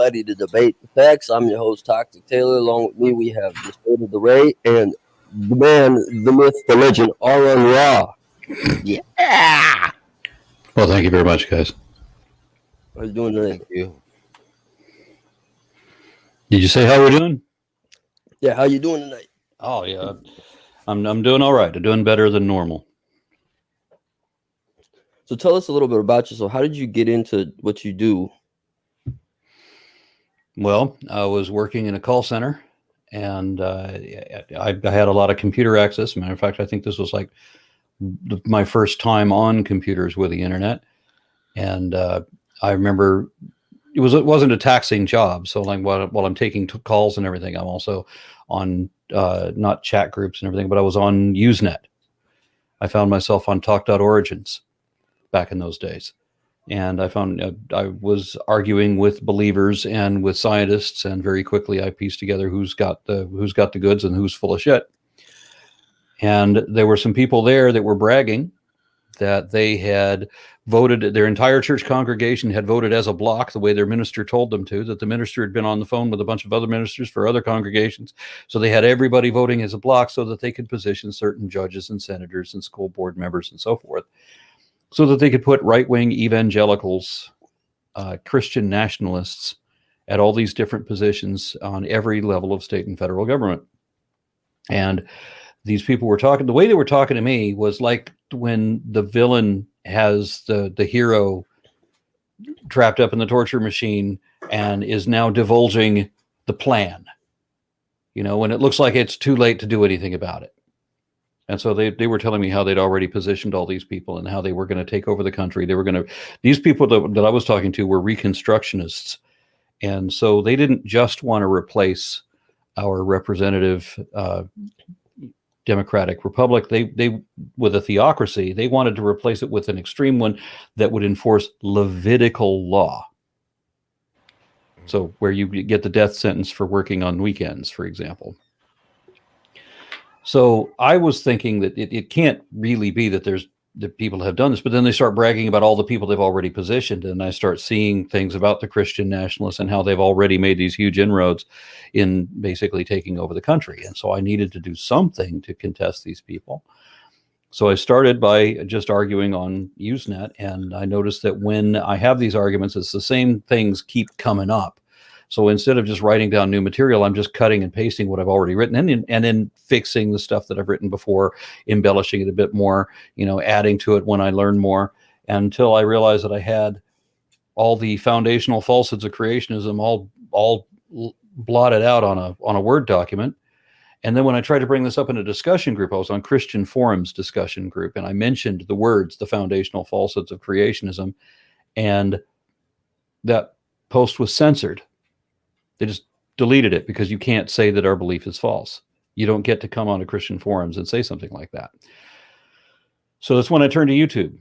everybody to Debate the Facts. I'm your host, Toxic Taylor. Along with me, we have the State of the Ray and the man, the myth, the legend, Aron Ra. Yeah. Well, thank you very much, guys. How you doing today? Thank you. Did you say how we're doing? Yeah, how you doing tonight? Oh, yeah. I'm doing all right. I'm doing better than normal. So tell us a little bit about yourself. How did you get into what you do? Well, I was working in a call center, and I had a lot of computer access. Matter of fact, I think this was like my first time on computers with the internet. And I remember it wasn't a taxing job. So like while I'm taking calls and everything, I'm also on not chat groups and everything, but I was on Usenet. I found myself on Talk.Origins back in those days. And I found I was arguing with believers and with scientists, and very quickly I pieced together who's got the goods and who's full of shit. And there were some people there that were bragging that they had voted, their entire church congregation had voted as a block the way their minister told them to, that the minister had been on the phone with a bunch of other ministers for other congregations. So they had everybody voting as a block so that they could position certain judges and senators and school board members and so forth, so that they could put right-wing evangelicals, Christian nationalists at all these different positions on every level of state and federal government. And these people were talking, the way they were talking to me was like when the villain has the hero trapped up in the torture machine and is now divulging the plan, when it looks like it's too late to do anything about it. And so they were telling me how they'd already positioned all these people and how they were going to take over the country. These people that I was talking to were Reconstructionists. And so they didn't just want to replace our representative Democratic Republic. They with a theocracy, they wanted to replace it with an extreme one that would enforce Levitical law. So where you get the death sentence for working on weekends, for example. So I was thinking that it can't really be that that people have done this, but then they start bragging about all the people they've already positioned. And I start seeing things about the Christian nationalists and how they've already made these huge inroads in basically taking over the country. And so I needed to do something to contest these people. So I started by just arguing on Usenet. And I noticed that when I have these arguments, it's the same things keep coming up. So instead of just writing down new material, I'm just cutting and pasting what I've already written and then fixing the stuff that I've written before, embellishing it a bit more, adding to it when I learn more, until I realized that I had all the foundational falsehoods of creationism all blotted out on a Word document. And then when I tried to bring this up in a discussion group, I was on Christian Forum's discussion group, and I mentioned the words, the foundational falsehoods of creationism, and that post was censored. They just deleted it because you can't say that our belief is false. You don't get to come on to Christian forums and say something like that. So that's when I turned to YouTube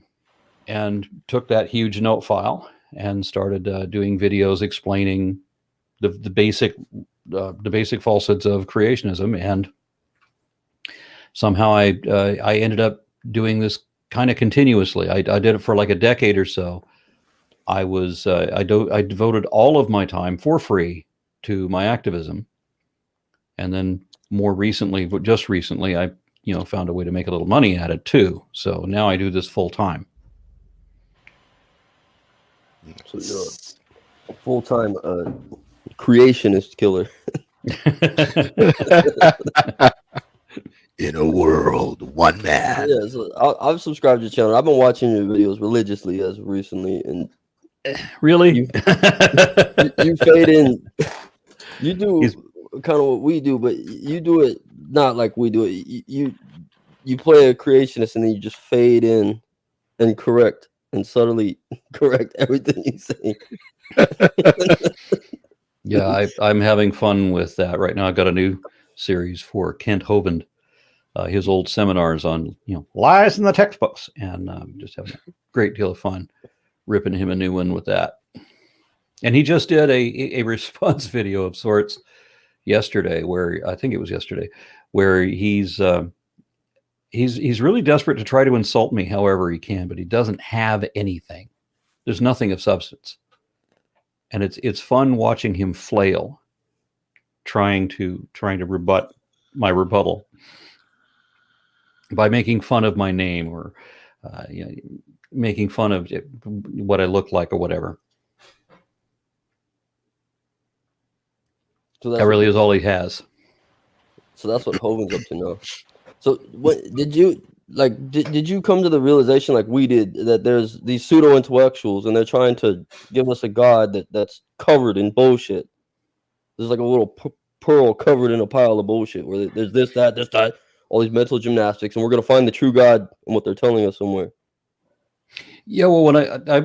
and took that huge note file and started doing videos explaining the basic falsehoods of creationism. And somehow I ended up doing this kind of continuously. I did it for like a decade or so. I devoted all of my time for free to my activism. And then just recently, I found a way to make a little money at it too. So now I do this full time. So you're a full-time creationist killer. In a world, one man. Yeah, so I've subscribed to your channel. I've been watching your videos religiously as of recently, and really, you fade in. You do kind of what we do, but you do it not like we do it. You play a creationist, and then you just fade in and correct and subtly correct everything you say. Yeah, I'm having fun with that right now. I've got a new series for Kent Hovind, his old seminars on lies in the textbooks, and just having a great deal of fun ripping him a new one with that. And he just did a response video of sorts yesterday, where he's really desperate to try to insult me however he can, but he doesn't have anything. There's nothing of substance. and it's fun watching him flail, trying to rebut my rebuttal by making fun of my name or making fun of what I look like or whatever. So that really is all he has. So that's what Hogan's up to now. So what did you like? Did you come to the realization, like we did, that there's these pseudo intellectuals and they're trying to give us a God that's covered in bullshit? There's like a little pearl covered in a pile of bullshit where there's this, that, all these mental gymnastics, and we're gonna find the true God in what they're telling us somewhere. Yeah, well, when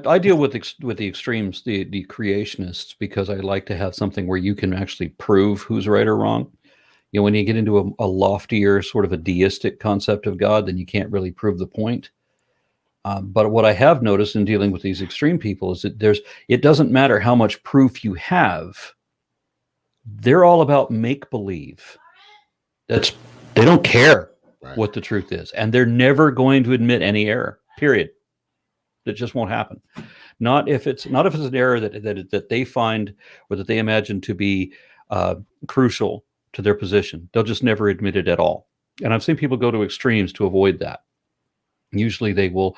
I deal with the extremes, the creationists, because I like to have something where you can actually prove who's right or wrong. You know, when you get into a loftier sort of a deistic concept of God, then you can't really prove the point. But what I have noticed in dealing with these extreme people is that it doesn't matter how much proof you have. They're all about make-believe. They don't care what the truth is, and they're never going to admit any error. Period. That just won't happen. Not if it's an error that they find or that they imagine to be crucial to their position. They'll just never admit it at all. And I've seen people go to extremes to avoid that. Usually they'll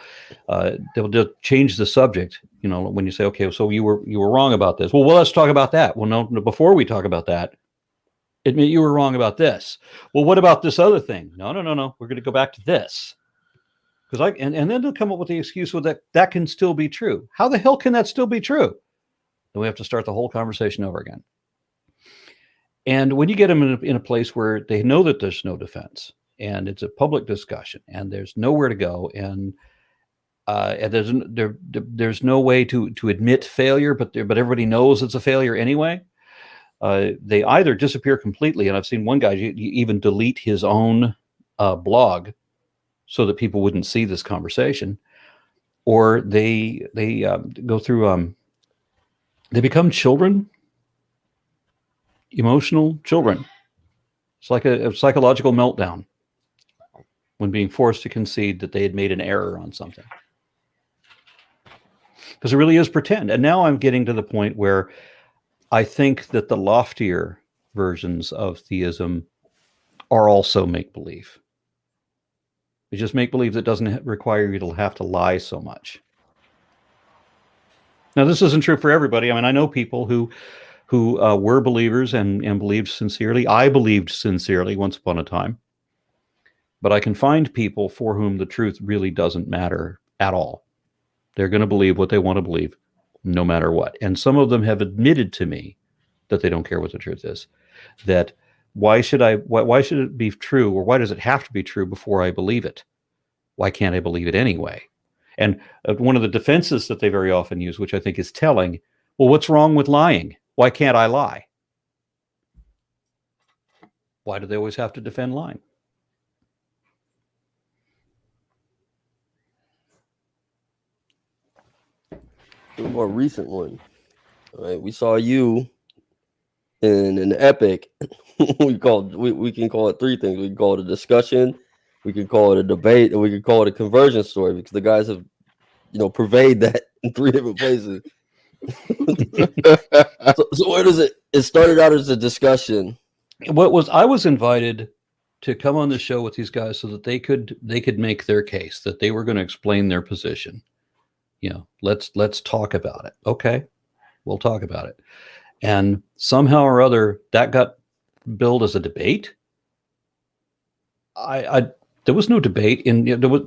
change the subject. You know, when you say, okay, so you were wrong about this. Well, let's talk about that. Well, no, before we talk about that, admit you were wrong about this. Well, what about this other thing? No. We're going to go back to this. And then they'll come up with the excuse that can still be true. How the hell can that still be true? Then we have to start the whole conversation over again. And when you get them in a place where they know that there's no defense and it's a public discussion and there's nowhere to go and there's no way to admit failure, but everybody knows it's a failure anyway. They either disappear completely, and I've seen one guy even delete his own blog so that people wouldn't see this conversation, or they go through they become children. Emotional children. It's like a psychological meltdown when being forced to concede that they had made an error on something. Because it really is pretend. And now I'm getting to the point where I think that the loftier versions of theism are also make-believe. It's just make-believe that doesn't require you to have to lie so much. Now, this isn't true for everybody. I mean, I know people who were believers and believed sincerely. I believed sincerely once upon a time. But I can find people for whom the truth really doesn't matter at all. They're going to believe what they want to believe, no matter what. And some of them have admitted to me that they don't care what the truth is. That why should it be true, or why does it have to be true before I believe it? Why can't I believe it anyway? And one of the defenses that they very often use, which I think is telling, well, what's wrong with lying? Why can't I lie? Why do they always have to defend lying? A more recent one. All right, we saw you in an epic. we can call it three things. We can call it a discussion, we can call it a debate, and we can call it a conversion story, because the guys have, pervade that in three different places. so where does it started out as a discussion? I was invited to come on the show with these guys so that they could make their case, that they were going to explain their position. Let's talk about it. Okay, we'll talk about it. And somehow or other that got billed as a debate. There was no debate there was.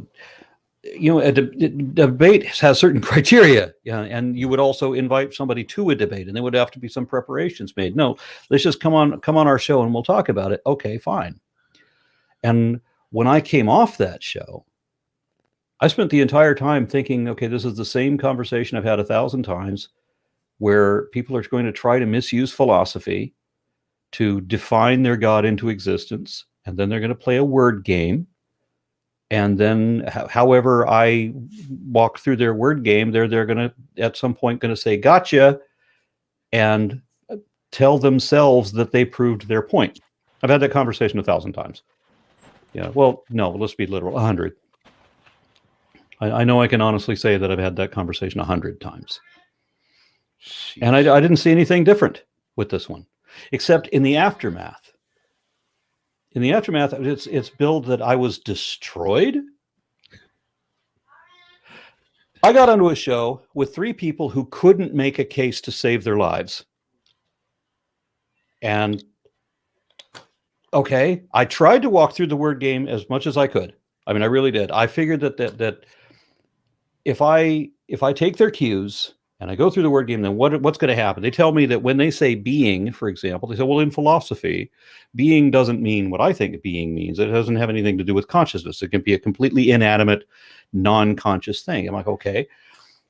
A debate has certain criteria, and you would also invite somebody to a debate, and there would have to be some preparations made. No, let's just come on our show and we'll talk about it. Okay, fine. And when I came off that show, I spent the entire time thinking, okay, this is the same conversation I've had 1,000 times, where people are going to try to misuse philosophy to define their God into existence, and then they're going to play a word game. And then however I walk through their word game, they're going to, at some point, going to say, gotcha, and tell themselves that they proved their point. I've had that conversation 1,000 times. Yeah, well, no, let's be literal, 100. I know I can honestly say that I've had that conversation 100 times. And I didn't see anything different with this one, except in the aftermath. In the aftermath, it's billed that I was destroyed. I got onto a show with 3 people who couldn't make a case to save their lives. And okay, I tried to walk through the word game as much as I could. I mean, I really did. I figured that if I take their cues and I go through the word game, then what's going to happen? They tell me that when they say being, for example, they say, well, in philosophy, being doesn't mean what I think being means. It doesn't have anything to do with consciousness. It can be a completely inanimate, non-conscious thing. I'm like, okay.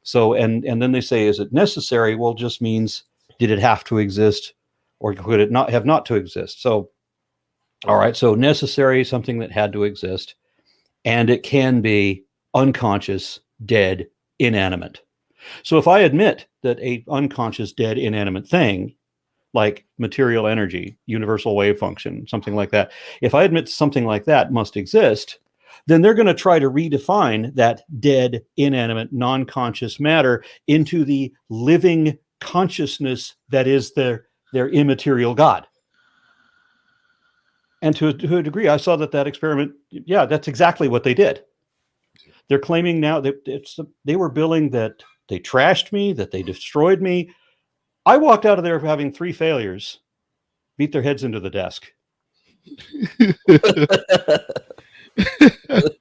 So, and then they say, is it necessary? Well, it just means, did it have to exist or could it not have not to exist? So, all right. So necessary, something that had to exist, and it can be unconscious, dead, inanimate. So if I admit that a unconscious, dead, inanimate thing, like material energy, universal wave function, something like that, if I admit something like that must exist, then they're going to try to redefine that dead, inanimate, non-conscious matter into the living consciousness that is their immaterial God. And to a degree, I saw that experiment, yeah, that's exactly what they did. They're claiming now that they were billing that they trashed me, that they destroyed me. I walked out of there having 3 failures, beat their heads into the desk.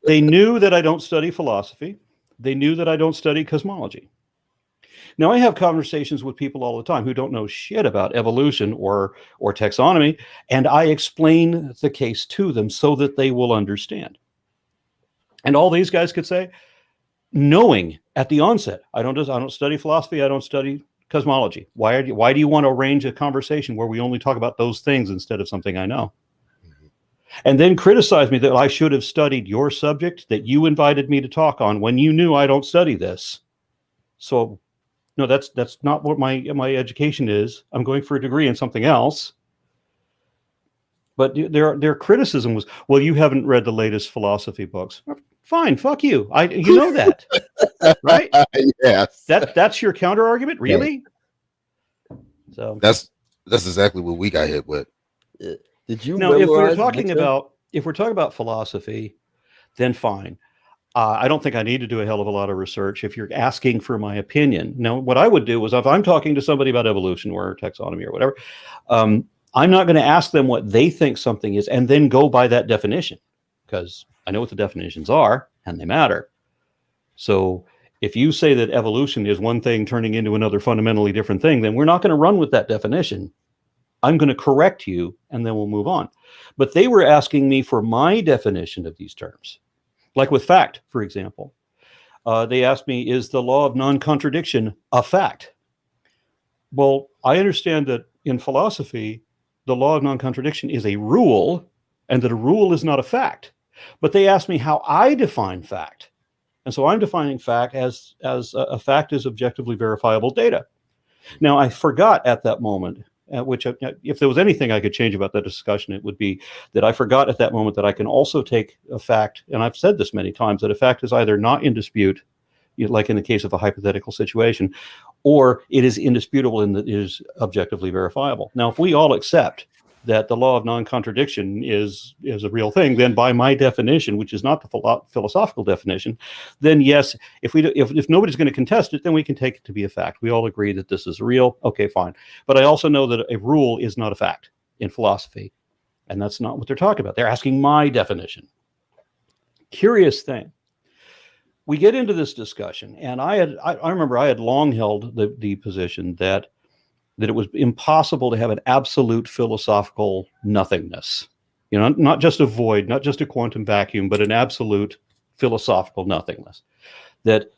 They knew that I don't study philosophy. They knew that I don't study cosmology. Now, I have conversations with people all the time who don't know shit about evolution or taxonomy, and I explain the case to them so that they will understand. And all these guys could say, knowing at the onset, I don't study philosophy, I don't study cosmology. Why do you want to arrange a conversation where we only talk about those things instead of something I know? Mm-hmm. And then criticize me that I should have studied your subject that you invited me to talk on when you knew I don't study this. So no, that's not what my education is. I'm going for a degree in something else. But their criticism was, well, you haven't read the latest philosophy books. Fine, fuck you. You know that, right? Yes. That's your counter argument, really? Yeah. So that's exactly what we got hit with. Did you now? If we're talking about philosophy, then fine. I don't think I need to do a hell of a lot of research if you're asking for my opinion. Now, what I would do is if I'm talking to somebody about evolution or taxonomy or whatever, I'm not going to ask them what they think something is and then go by that definition, because I know what the definitions are and they matter. So if you say that evolution is one thing turning into another fundamentally different thing, then we're not going to run with that definition. I'm going to correct you and then we'll move on. But they were asking me for my definition of these terms. Like with fact, for example, they asked me, is the law of non-contradiction a fact? Well, I understand that in philosophy, the law of non-contradiction is a rule and that a rule is not a fact. But they asked me how I define fact. And so I'm defining fact as a fact is objectively verifiable data. Now, I forgot at that moment, which if there was anything I could change about that discussion, it would be that I forgot at that moment that I can also take a fact, and I've said this many times, that a fact is either not in dispute, like in the case of a hypothetical situation, or it is indisputable in that it is objectively verifiable. Now, if we all accept that the law of non-contradiction is a real thing, then by my definition, which is not the philosophical definition, then yes, if nobody's going to contest it, then we can take it to be a fact. We all agree that this is real. Okay, fine. But I also know that a rule is not a fact in philosophy, and that's not what they're talking about. They're asking my definition. Curious thing. We get into this discussion, and I remember I had long held the position that it was impossible to have an absolute philosophical nothingness. You know, not just a void, not just a quantum vacuum, but an absolute philosophical nothingness. That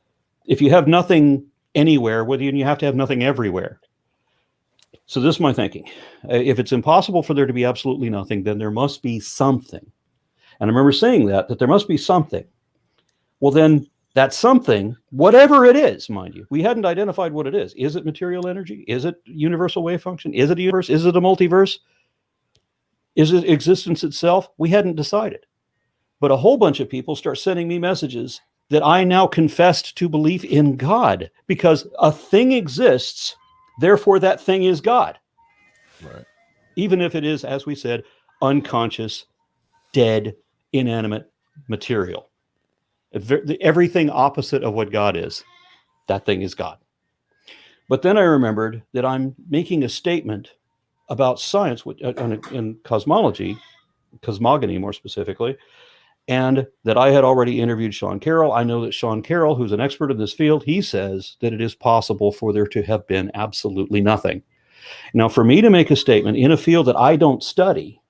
if you have nothing anywhere, you have to have nothing everywhere. So this is my thinking. If it's impossible for there to be absolutely nothing, then there must be something. And I remember saying that there must be something. Well, then that something, whatever it is, mind you, we hadn't identified what it is. Is it material energy? Is it universal wave function? Is it a universe? Is it a multiverse? Is it existence itself? We hadn't decided. But a whole bunch of people start sending me messages that I now confessed to belief in God, because a thing exists Therefore, that thing is God. Right. Even if it is, as we said, unconscious, dead, inanimate material. Everything opposite of what God is, that thing is God. But then I remembered that I'm making a statement about science in cosmology, cosmogony more specifically, and that I had already interviewed Sean Carroll. I know that Sean Carroll, who's an expert in this field, he says that it is possible for there to have been absolutely nothing. Now, for me to make a statement in a field that I don't study,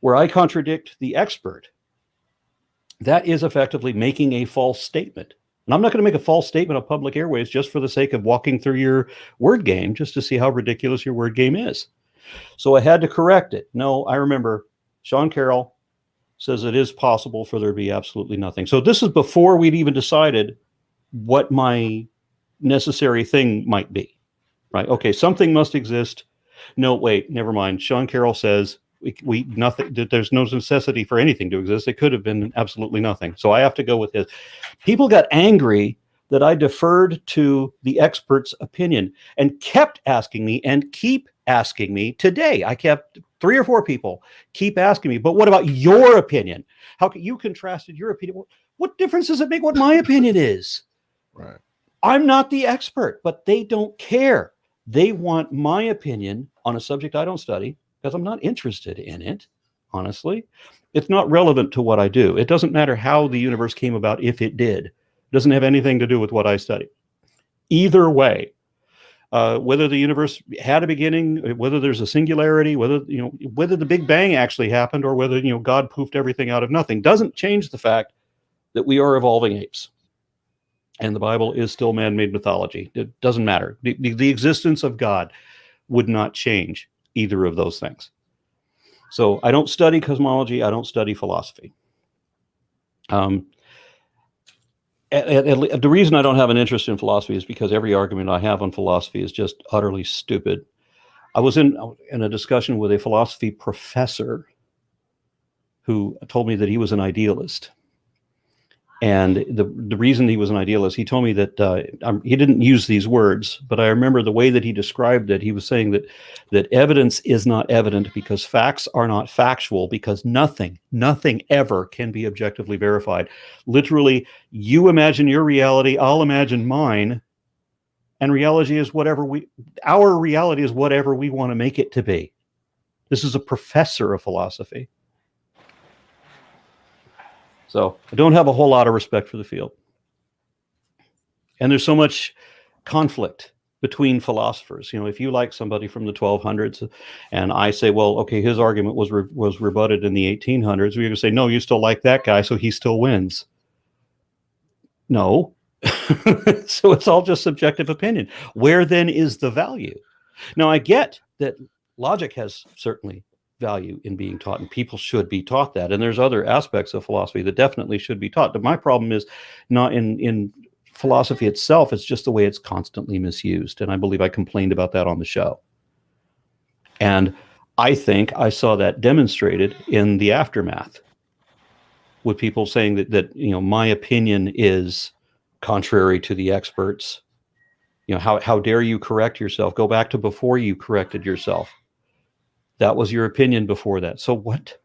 where I contradict the expert, that is effectively making a false statement. And I'm not going to make a false statement on public airways just for the sake of walking through your word game, just to see how ridiculous your word game is. So I had to correct it. No, I remember Sean Carroll says it is possible for there to be absolutely nothing. So this is before we'd even decided what my necessary thing might be, right? Okay, something must exist. No, wait, never mind. Sean Carroll says we nothing. There's no necessity for anything to exist. It could have been absolutely nothing. So I have to go with his. People got angry that I deferred to the expert's opinion and kept asking me and keep asking me today. I kept 3 or 4 people keep asking me, but what about your opinion? How can you contrasted your opinion? What difference does it make what my opinion is? Right. I'm not the expert, but they don't care. They want my opinion on a subject I don't study because I'm not interested in it, honestly. It's not relevant to what I do. It doesn't matter how the universe came about if it did. It doesn't have anything to do with what I study. Either way, whether the universe had a beginning, whether there's a singularity, whether the Big Bang actually happened, or whether God poofed everything out of nothing, doesn't change the fact that we are evolving apes. And the Bible is still man-made mythology. It doesn't matter. The existence of God would not change either of those things. So I don't study cosmology. I don't study philosophy. The reason I don't have an interest in philosophy is because every argument I have on philosophy is just utterly stupid. I was in a discussion with a philosophy professor who told me that he was an idealist. And the reason he was an idealist, he told me that he didn't use these words, but I remember the way that he described it. He was saying that evidence is not evident because facts are not factual, because nothing ever can be objectively verified. Literally, you imagine your reality, I'll imagine mine, and reality is our reality is whatever we want to make it to be. This is a professor of philosophy. So I don't have a whole lot of respect for the field. And there's so much conflict between philosophers. If you like somebody from the 1200s and I say, well, okay, his argument was rebutted in the 1800s, we're going to say, no, you still like that guy, so he still wins. No. So it's all just subjective opinion. Where then is the value? Now, I get that logic has certainly value in being taught, and people should be taught that. And there's other aspects of philosophy that definitely should be taught. But my problem is not in philosophy itself. It's just the way it's constantly misused. And I believe I complained about that on the show. And I think I saw that demonstrated in the aftermath with people saying that my opinion is contrary to the experts. How dare you correct yourself? Go back to before you corrected yourself. That was your opinion before that. So what?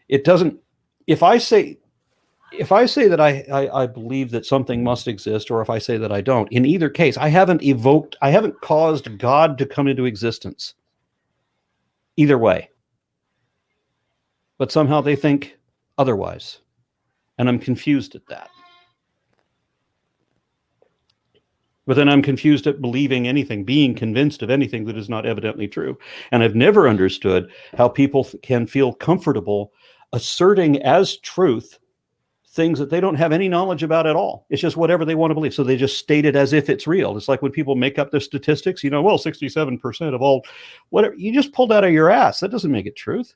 It doesn't. If I say that I believe that something must exist, or if I say that I don't, in either case, I haven't caused God to come into existence. Either way. But somehow they think otherwise. And I'm confused at that. But then I'm confused at believing anything, being convinced of anything that is not evidently true. And I've never understood how people can feel comfortable asserting as truth things that they don't have any knowledge about at all. It's just whatever they want to believe. So they just state it as if it's real. It's like when people make up their statistics, 67% of all, whatever, you just pulled out of your ass. That doesn't make it truth.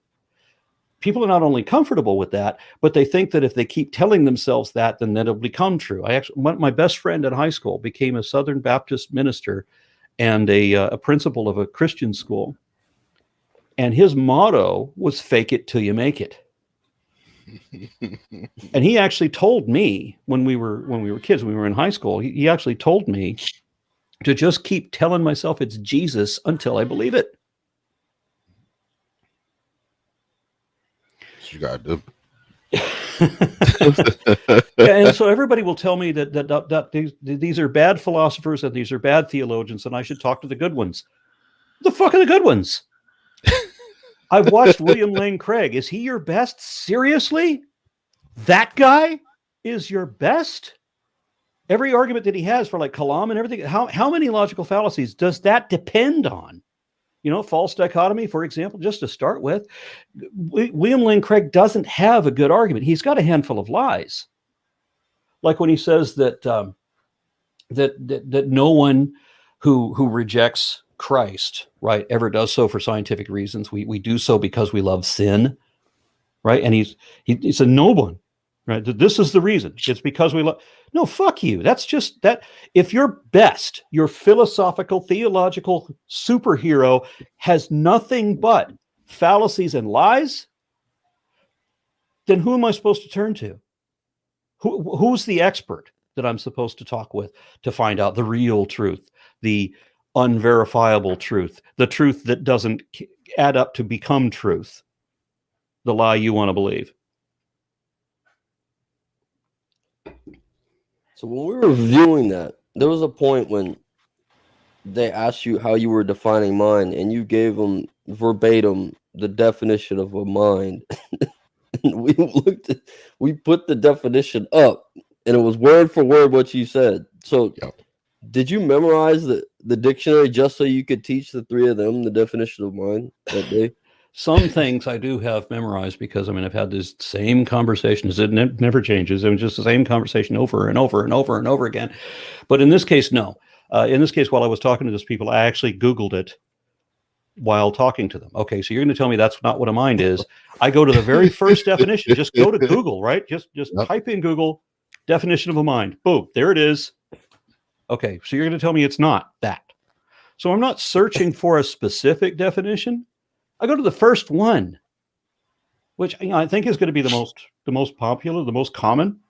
People are not only comfortable with that, but they think that if they keep telling themselves that, then that'll become true. My best friend in high school became a Southern Baptist minister and a principal of a Christian school. And his motto was "fake it till you make it." And he actually told me when we were kids, when we were in high school, he actually told me to just keep telling myself it's Jesus until I believe it. You gotta do. And so everybody will tell me that these are bad philosophers and these are bad theologians, and I should talk to the good ones. The fuck are the good ones? I've watched William Lane Craig. Is he your best? Seriously? That guy is your best? Every argument that he has for like Kalam and everything, how many logical fallacies does that depend on? You know, false dichotomy, for example, just to start with. William Lane Craig doesn't have a good argument. He's got a handful of lies. Like when he says that that no one who rejects Christ, right, ever does so for scientific reasons. We do so because we love sin, right? And he's a no one, right? This is the reason. It's because we love. No, fuck you. That's just that. If your best, your philosophical, theological superhero has nothing but fallacies and lies, then who am I supposed to turn to? Who's the expert that I'm supposed to talk with to find out the real truth, the unverifiable truth, the truth that doesn't add up to become truth, the lie you want to believe? So when we were reviewing that, there was a point when they asked you how you were defining mind, and you gave them verbatim the definition of a mind. we put the definition up, and it was word for word what you said. So did you memorize the dictionary just so you could teach the three of them the definition of mind that day? Some things I do have memorized because, I mean, I've had this same conversations. It never changes. It was just the same conversation over and over and over and over again. But in this case, no. In this case, while I was talking to those people, I actually Googled it while talking to them. Okay, so you're going to tell me that's not what a mind is. I go to the very first definition. Just go to Google, right? Just type in Google, definition of a mind. Boom, there it is. Okay, so you're going to tell me it's not that. So I'm not searching for a specific definition. I go to the first one, which I think is going to be the most popular, the most common.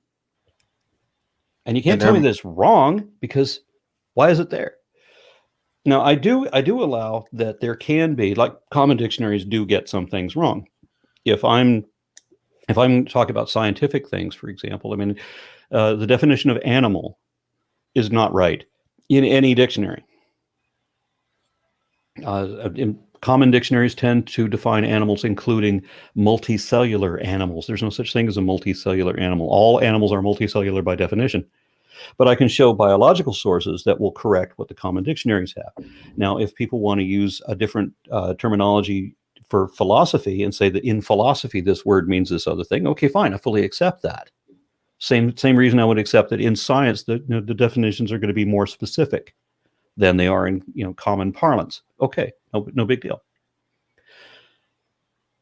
And you can't tell me that it's wrong, because why is it there? Now, I do allow that there can be, like, common dictionaries do get some things wrong. If I'm talking about scientific things, for example, I mean, the definition of animal is not right in any dictionary. Common dictionaries tend to define animals including multicellular animals. There's no such thing as a multicellular animal. All animals are multicellular by definition. But I can show biological sources that will correct what the common dictionaries have. Now, if people want to use a different terminology for philosophy and say that in philosophy this word means this other thing, okay, fine, I fully accept that. Same reason I would accept that in science the definitions are going to be more specific than they are in common parlance. Okay, no big deal.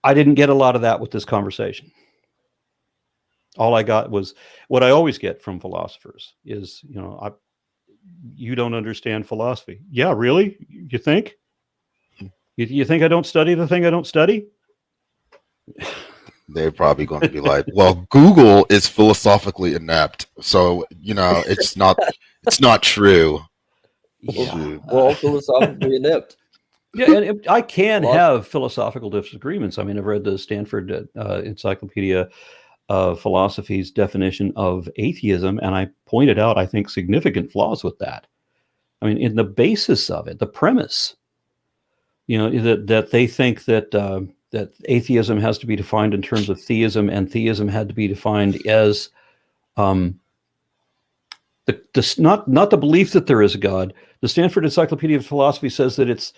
I didn't get a lot of that with this conversation. All I got was what I always get from philosophers is, you don't understand philosophy. Yeah, really? You think? You think I don't study the thing I don't study? They're probably going to be like, well, Google is philosophically inept, so it's not true. Yeah. We're all philosophically inept. Yeah, and I can have philosophical disagreements. I mean, I've read the Stanford Encyclopedia of Philosophy's definition of atheism, and I pointed out, I think, significant flaws with that. I mean, in the basis of it, the premise, that they think that atheism has to be defined in terms of theism, and theism had to be defined as not the belief that there is a God. The Stanford Encyclopedia of Philosophy says that it's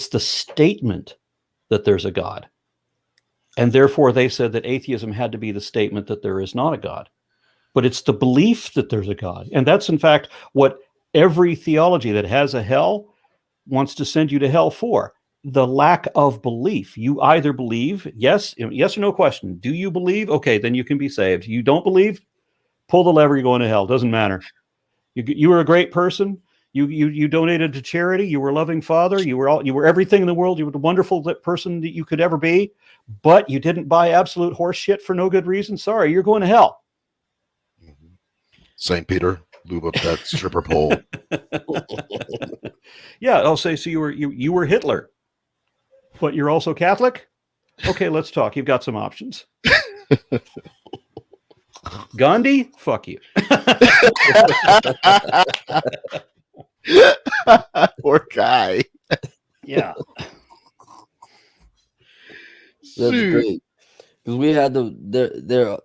the statement that there's a God. And therefore they said that atheism had to be the statement that there is not a God. But it's the belief that there's a God. And that's in fact what every theology that has a hell wants to send you to hell for. The lack of belief. You either believe, yes or no question. Do you believe? Okay, then you can be saved. You don't believe? Pull the lever, you're going to hell. Doesn't matter. You were a great person. You donated to charity. You were a loving father. You were everything in the world. You were the wonderful person that you could ever be. But you didn't buy absolute horse shit for no good reason. Sorry, you're going to hell. St. Peter. lube up that stripper pole. Yeah, I'll say, so you were Hitler, but you're also Catholic? Okay, let's talk. You've got some options. Gandhi? Fuck you. Poor guy. Yeah. That's Shoot. great. Because we had they're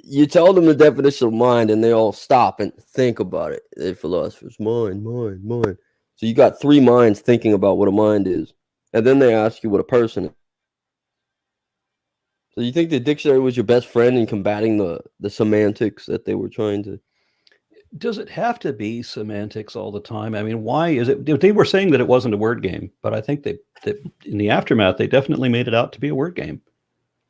you tell them the definition of mind and they all stop and think about it. They're philosophers. Mind. So you got three minds thinking about what a mind is. And then they ask you what a person is. So you think the dictionary was your best friend in combating the semantics that they were trying to? Does it have to be semantics all the time? I mean, why is it? They were saying that it wasn't a word game, but I think that in the aftermath, they definitely made it out to be a word game.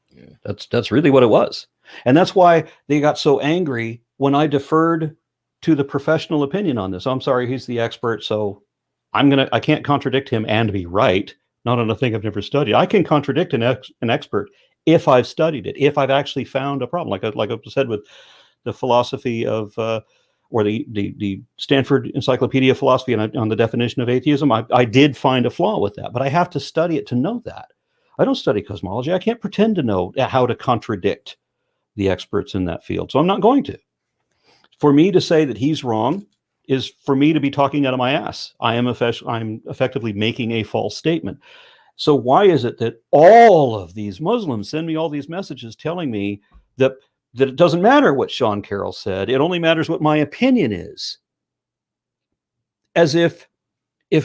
Yeah. That's really what it was. And that's why they got so angry when I deferred to the professional opinion on this. I'm sorry, he's the expert, so I can't contradict him and be right. Not on a thing I've never studied. I can contradict an expert if I've studied it, if I've actually found a problem. Like I said with the philosophy of or the Stanford Encyclopedia of Philosophy on the definition of atheism, I did find a flaw with that, but I have to study it to know that. I don't study cosmology. I can't pretend to know how to contradict the experts in that field. So I'm not going to. For me to say that he's wrong is for me to be talking out of my ass. I'm effectively making a false statement. So why is it that all of these Muslims send me all these messages telling me that it doesn't matter what Sean Carroll said, it only matters what my opinion is? As if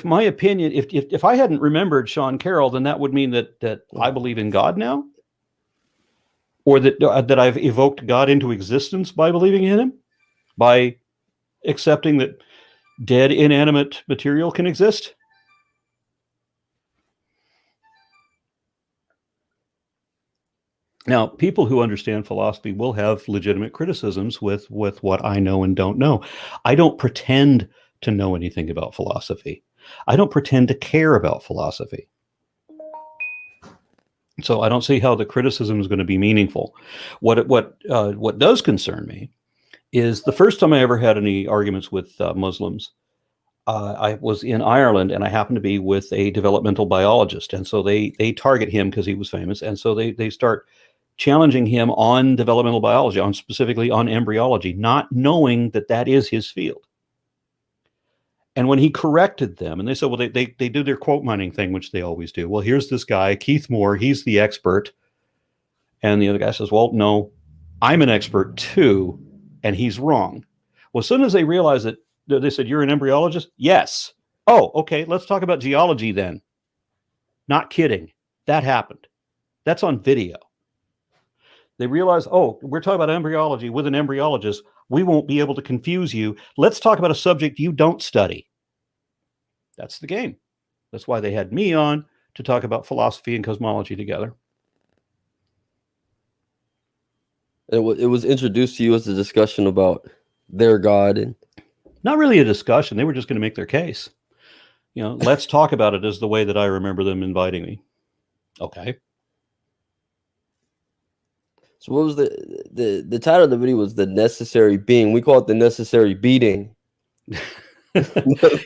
my opinion, if I hadn't remembered Sean Carroll, then that would mean that I believe in God now? Or that I've evoked God into existence by believing in him? By accepting that dead, inanimate material can exist? Now, people who understand philosophy will have legitimate criticisms with what I know and don't know. I don't pretend to know anything about philosophy. I don't pretend to care about philosophy. So I don't see how the criticism is going to be meaningful. What does concern me is the first time I ever had any arguments with Muslims, I was in Ireland and I happened to be with a developmental biologist. And so they target him because he was famous. And so they start challenging him on developmental biology, specifically on embryology, not knowing that is his field. And when he corrected them, and they said, well, they do their quote mining thing, which they always do. Well, here's this guy, Keith Moore, he's the expert. And the other guy says, well, no, I'm an expert too, and he's wrong. Well, as soon as they realized that, they said, you're an embryologist? Yes. Oh, okay, let's talk about geology then. Not kidding. That happened. That's on video. They realized, oh, we're talking about embryology with an embryologist. We won't be able to confuse you. Let's talk about a subject you don't study. That's the game. That's why they had me on to talk about philosophy and cosmology together. It was introduced to you as a discussion about their God, and not really a discussion. They were just going to make their case. Let's talk about it, is the way that I remember them inviting me. Okay. So what was the title of the video was The Necessary Being. We call it The Necessary Beating.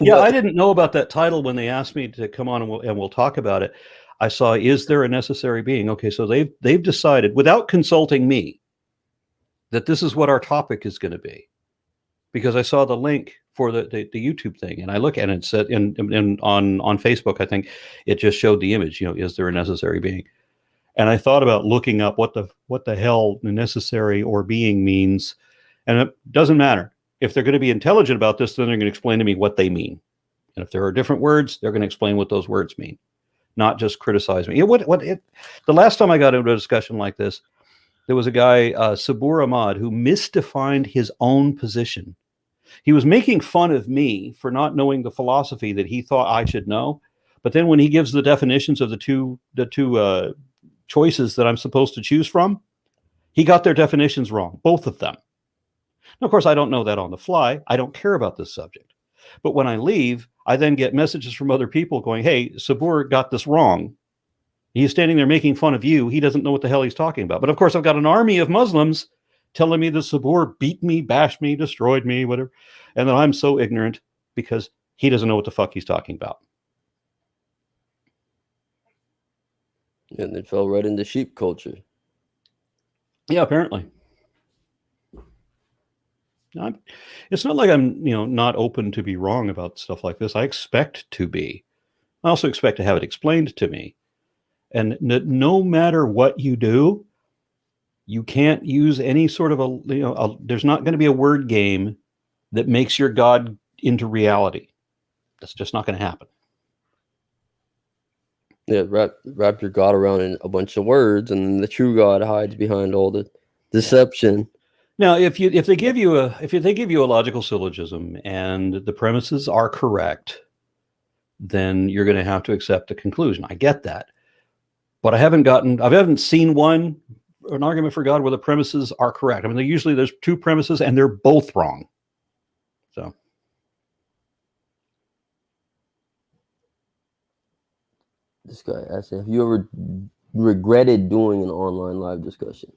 Yeah, I didn't know about that title when they asked me to come on and we'll talk about it. I saw, is there a necessary being? Okay, so they've decided without consulting me that this is what our topic is going to be, because I saw the link for the YouTube thing, and I look at it and said, and on Facebook, I think it just showed the image. Is there a necessary being? And I thought about looking up what the hell necessary or being means, and it doesn't matter. If they're going to be intelligent about this, then they're going to explain to me what they mean. And if there are different words, they're going to explain what those words mean, not just criticize me. The last time I got into a discussion like this, there was a guy, Sabur Ahmad, who misdefined his own position. He was making fun of me for not knowing the philosophy that he thought I should know. But then when he gives the definitions of the two choices that I'm supposed to choose from, he got their definitions wrong, both of them. Now, of course, I don't know that on the fly. I don't care about this subject. But when I leave, I then get messages from other people going, hey, Sabur got this wrong. He's standing there making fun of you. He doesn't know what the hell he's talking about. But of course, I've got an army of Muslims telling me the Sabor beat me, bashed me, destroyed me, whatever. And then I'm so ignorant because he doesn't know what the fuck he's talking about. And it fell right into sheep culture. Yeah, apparently. It's not like I'm, not open to be wrong about stuff like this. I expect to be. I also expect to have it explained to me. And no matter what you do, you can't use any sort of there's not going to be a word game that makes your God into reality. That's just not going to happen. Yeah, wrap your God around in a bunch of words, and the true God hides behind all the deception. Now, if they give you a logical syllogism and the premises are correct, then you're going to have to accept the conclusion. I get that, but I haven't seen an argument for God where the premises are correct. I mean, there's two premises and they're both wrong. So. This guy asked, have you ever regretted doing an online live discussion?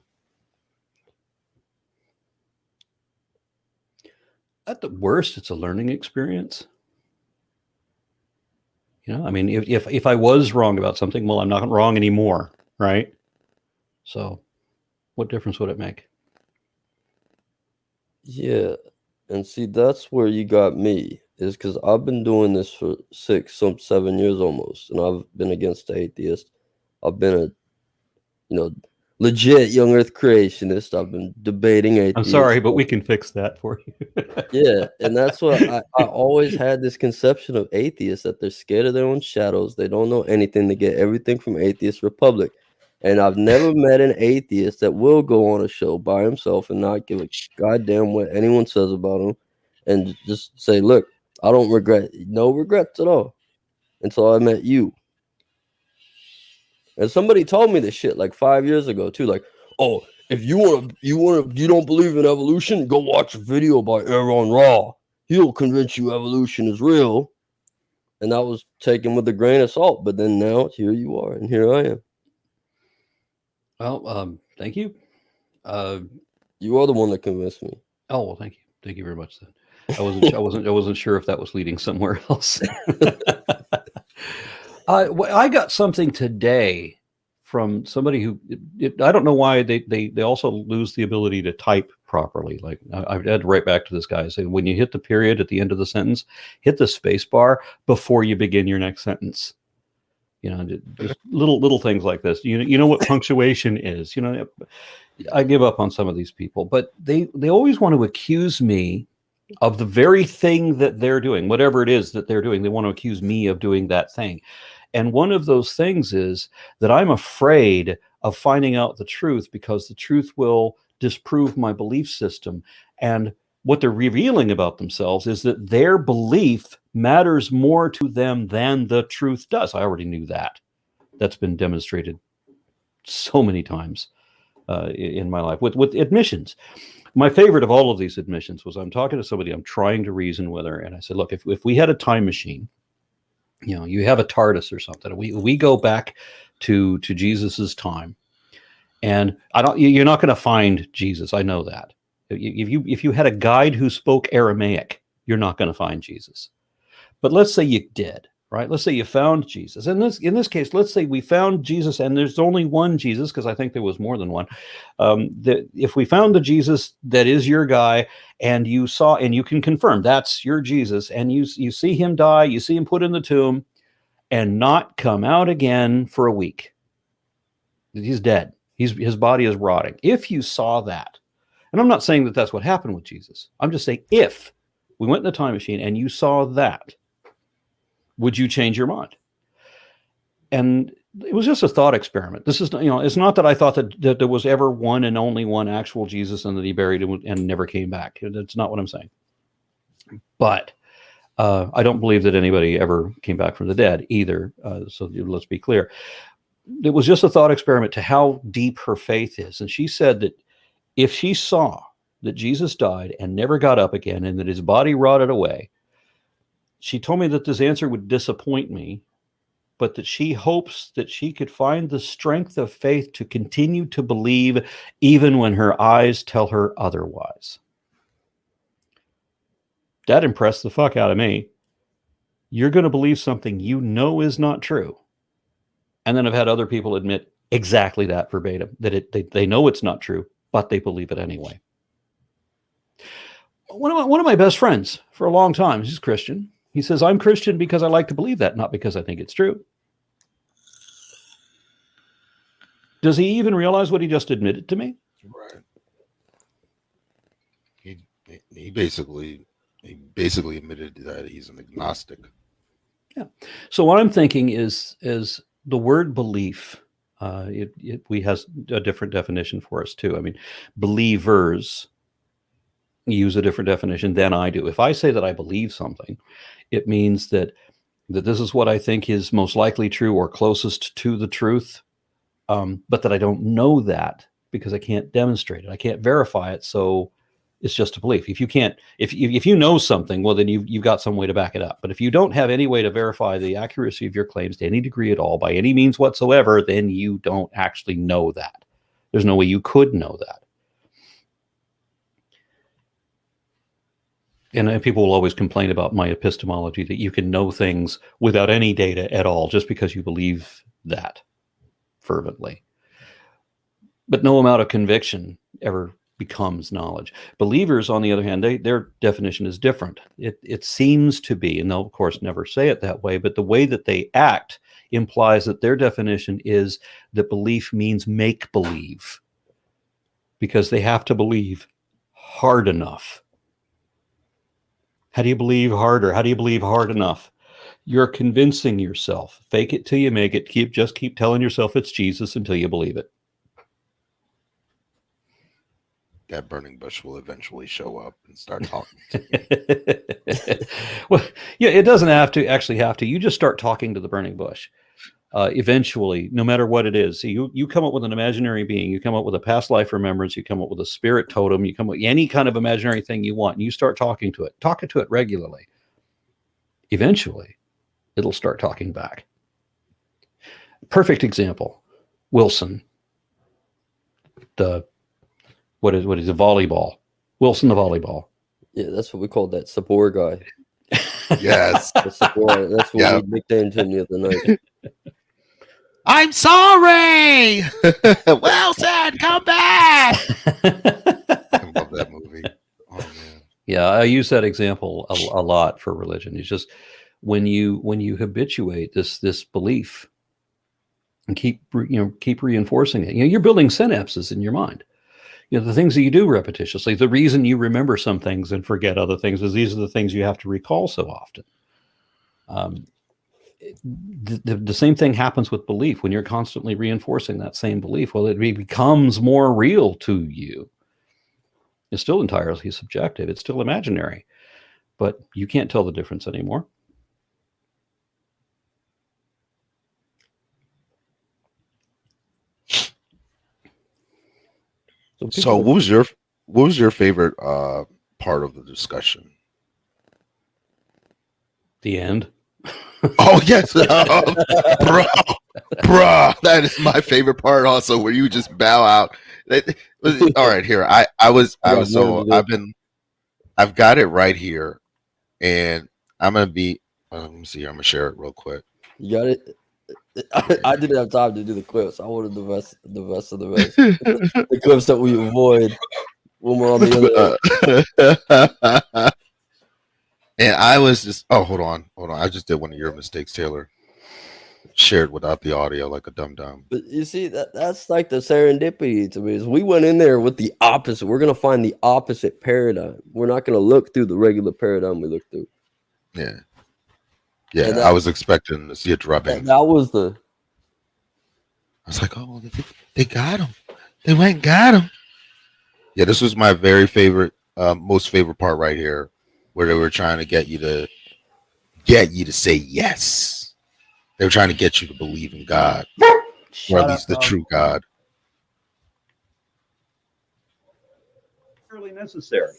At the worst, it's a learning experience. I mean, if I was wrong about something, well, I'm not wrong anymore, right? So what difference would it make? Yeah. And see, that's where you got me, is because I've been doing this for 7 years almost, and I've been against the atheist. I've been a, legit young earth creationist. I've been debating atheist. I'm sorry, but we can fix that for you. Yeah, and that's what I always had this conception of atheists, that they're scared of their own shadows. They don't know anything. They get everything from Atheist Republic. And I've never met an atheist that will go on a show by himself and not give a goddamn what anyone says about him, and just say, look, I don't regret, no regrets at all, until I met you. And somebody told me this shit like 5 years ago too, like, oh, if you don't believe in evolution, go watch a video by Aron Ra. He'll convince you evolution is real. And that was taken with a grain of salt. But then now here you are, and here I am. Well, thank you. You are the one that convinced me. Oh, well, thank you. Thank you very much. Then I wasn't sure if that was leading somewhere else. I got something today from somebody who I don't know why they also lose the ability to type properly. Like I had to write back to this guy and say, when you hit the period at the end of the sentence, hit the space bar before you begin your next sentence. Just little things like this. You know what punctuation is. I give up on some of these people, but they always want to accuse me of the very thing that they're doing, whatever it is that they're doing. They want to accuse me of doing that thing. And one of those things is that I'm afraid of finding out the truth, because the truth will disprove my belief system. And what they're revealing about themselves is that their belief matters more to them than the truth does. I already knew that. That's been demonstrated so many times in my life with admissions. My favorite of all of these admissions was, I'm talking to somebody I'm trying to reason with her, and I said, look, if we had a time machine, you have a TARDIS or something, we go back to Jesus's time, and you're not going to find Jesus. I know that. If you had a guide who spoke Aramaic, you're not going to find Jesus. But let's say you did, right? Let's say you found Jesus. In this case, let's say we found Jesus, and there's only one Jesus, because I think there was more than one. If we found the Jesus that is your guy, and you saw, and you can confirm that's your Jesus, and you see him die, you see him put in the tomb, and not come out again for a week. He's dead. His body is rotting. If you saw that, and I'm not saying that that's what happened with Jesus. I'm just saying, if we went in the time machine and you saw that, would you change your mind? And it was just a thought experiment. This is, it's not that I thought that there was ever one and only one actual Jesus, and that he buried him and never came back. That's not what I'm saying. But I don't believe that anybody ever came back from the dead either. So let's be clear. It was just a thought experiment to how deep her faith is. And she said that if she saw that Jesus died and never got up again, and that his body rotted away, she told me that this answer would disappoint me, but that she hopes that she could find the strength of faith to continue to believe even when her eyes tell her otherwise. That impressed the fuck out of me. You're going to believe something you know is not true. And then I've had other people admit exactly that verbatim, that they know it's not true, but they believe it anyway. One of my best friends for a long time, he's Christian. He says, I'm Christian because I like to believe that, not because I think it's true. Does he even realize what he just admitted to me? Right. He basically admitted that he's an agnostic. Yeah. So what I'm thinking is the word belief. We has a different definition for us too. I mean, believers use a different definition than I do. If I say that I believe something, it means that this is what I think is most likely true or closest to the truth, but that I don't know that because I can't demonstrate it. I can't verify it. So it's just a belief. If you know something, well, then you've got some way to back it up. But if you don't have any way to verify the accuracy of your claims to any degree at all, by any means whatsoever, then you don't actually know that. There's no way you could know that. And people will always complain about my epistemology, that you can know things without any data at all, just because you believe that fervently. But no amount of conviction ever becomes knowledge. Believers, on the other hand, their definition is different. It seems to be, and they'll of course never say it that way, but the way that they act implies that their definition is that belief means make believe, because they have to believe hard enough. How do you believe harder? How do you believe hard enough? You're convincing yourself. Fake it till you make it. Just keep telling yourself it's Jesus until you believe it. That burning bush will eventually show up and start talking to me. Well, yeah, it doesn't have to. You just start talking to the burning bush. Eventually, no matter what it is. See, you come up with an imaginary being, you come up with a past life remembrance, you come up with a spirit totem, you come up with any kind of imaginary thing you want, and you start talking to it regularly. Eventually, it'll start talking back. Perfect example, Wilson. What is a volleyball? Wilson the volleyball. Yeah, that's what we called that Sapor guy. Yes. The Sapor, that's what we nicknamed him the other night. I'm sorry. Wilson, come back. I love that movie. Oh man. Yeah, I use that example a lot for religion. It's just when you habituate this belief and keep reinforcing it. You're building synapses in your mind. The things that you do repetitiously. The reason you remember some things and forget other things is these are the things you have to recall so often. The same thing happens with belief when you're constantly reinforcing that same belief. Well, it becomes more real to you. It's still entirely subjective. It's still imaginary, but you can't tell the difference anymore. So what was your favorite part of the discussion? The end. Oh yes, bro, that is my favorite part. Also, where you just bow out. All right, here I've got it right here, and I'm gonna be. Let me see here. I'm gonna share it real quick. You got it. I didn't have time to do the clips. I wanted the best of the best. The clips that we avoid when we're on the other. And I was just, hold on. I just did one of your mistakes, Taylor. Shared without the audio like a dum-dum. But you see, that's like the serendipity to me. Is we went in there with the opposite. We're going to find the opposite paradigm. We're not going to look through the regular paradigm we look through. Yeah. Yeah, I was expecting to see a drubbing. That was the... I was like, oh, they got him. They went and got him. Yeah, this was my very favorite, most favorite part right here, where they were trying to get you to say yes. They were trying to get you to believe in God, or at least the true God. Really necessary.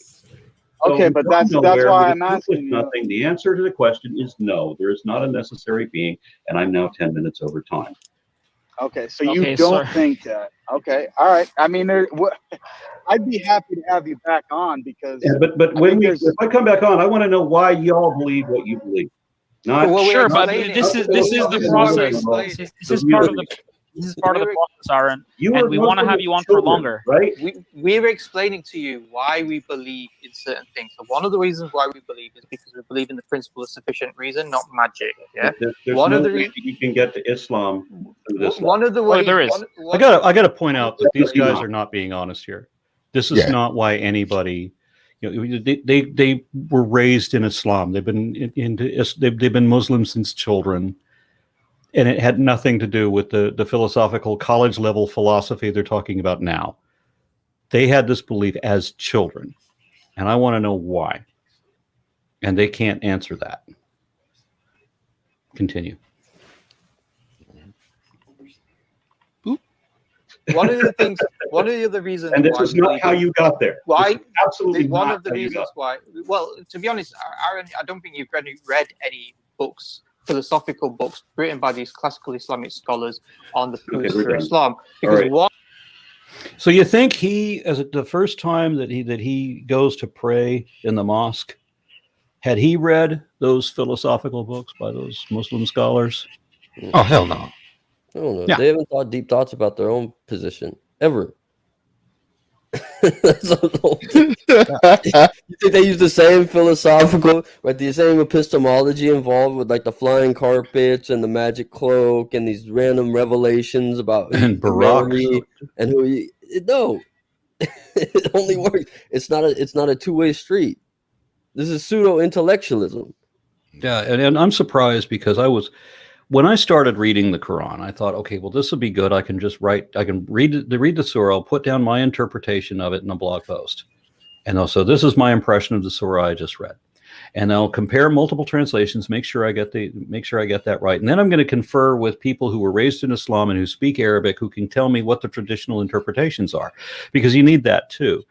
Okay, but that's why I'm asking you. Nothing. The answer to the question is no. There is not a necessary being, and I'm now 10 minutes over time. Okay, so you don't think that. Okay, all right. I mean, I'd be happy to have you back on because. Yeah, but if I come back on, I want to know why y'all believe what you believe. Not sure, but this is the process. This is part of the. This is part of the process, Aaron, and we want to have you on for longer. Right? We were explaining to you why we believe in certain things. So one of the reasons why we believe is because we believe in the principle of sufficient reason, not magic. Yeah. There's one of the reasons you can get to Islam through this. One of the ways. There is. I got to point out that these guys are not being honest here. This is not why anybody. They were raised in Islam. They've been Muslim since children. And it had nothing to do with the philosophical college level philosophy they're talking about now. They had this belief as children. And I want to know why. And they can't answer that. Continue. One of the other reasons. And this is not how you got there. Why? Absolutely one of the reasons why. Well, to be honest, Aaron, I don't think you've read any books, philosophical books written by these classical Islamic scholars on the proofs for Islam. Because So you think the first time that he goes to pray in the mosque, had he read those philosophical books by those Muslim scholars? Oh, hell no. I don't know. Yeah. They haven't thought deep thoughts about their own position ever. You think they use the same philosophical, right? The same epistemology involved with like the flying carpets and the magic cloak and these random revelations about and Barack and who you, no, it only works. It's not a two-way street. This is pseudo intellectualism. Yeah, and I'm surprised because when I started reading the Quran, I thought, okay, well, this will be good. I can read the surah, I'll put down my interpretation of it in a blog post. And so this is my impression of the surah I just read. And I'll compare multiple translations, make sure I get that right. And then I'm going to confer with people who were raised in Islam and who speak Arabic, who can tell me what the traditional interpretations are, because you need that too.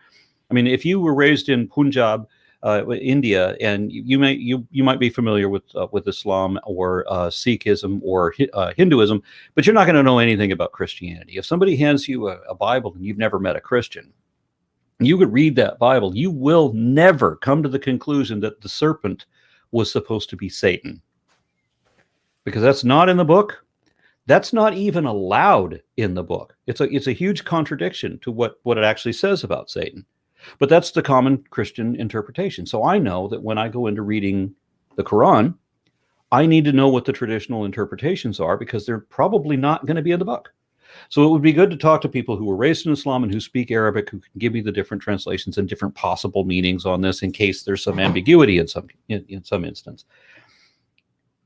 I mean, if you were raised in Punjab, India, and you might be familiar with Islam or Sikhism or Hinduism, but you're not going to know anything about Christianity. If somebody hands you a Bible and you've never met a Christian, you could read that Bible, you will never come to the conclusion that the serpent was supposed to be Satan, because that's not in the book. That's not even allowed in the book. It's a huge contradiction to what it actually says about Satan. But that's the common Christian interpretation. So I know that when I go into reading the Quran, I need to know what the traditional interpretations are, because they're probably not going to be in the book. So it would be good to talk to people who were raised in Islam and who speak Arabic, who can give me the different translations and different possible meanings on this in case there's some ambiguity in some instance.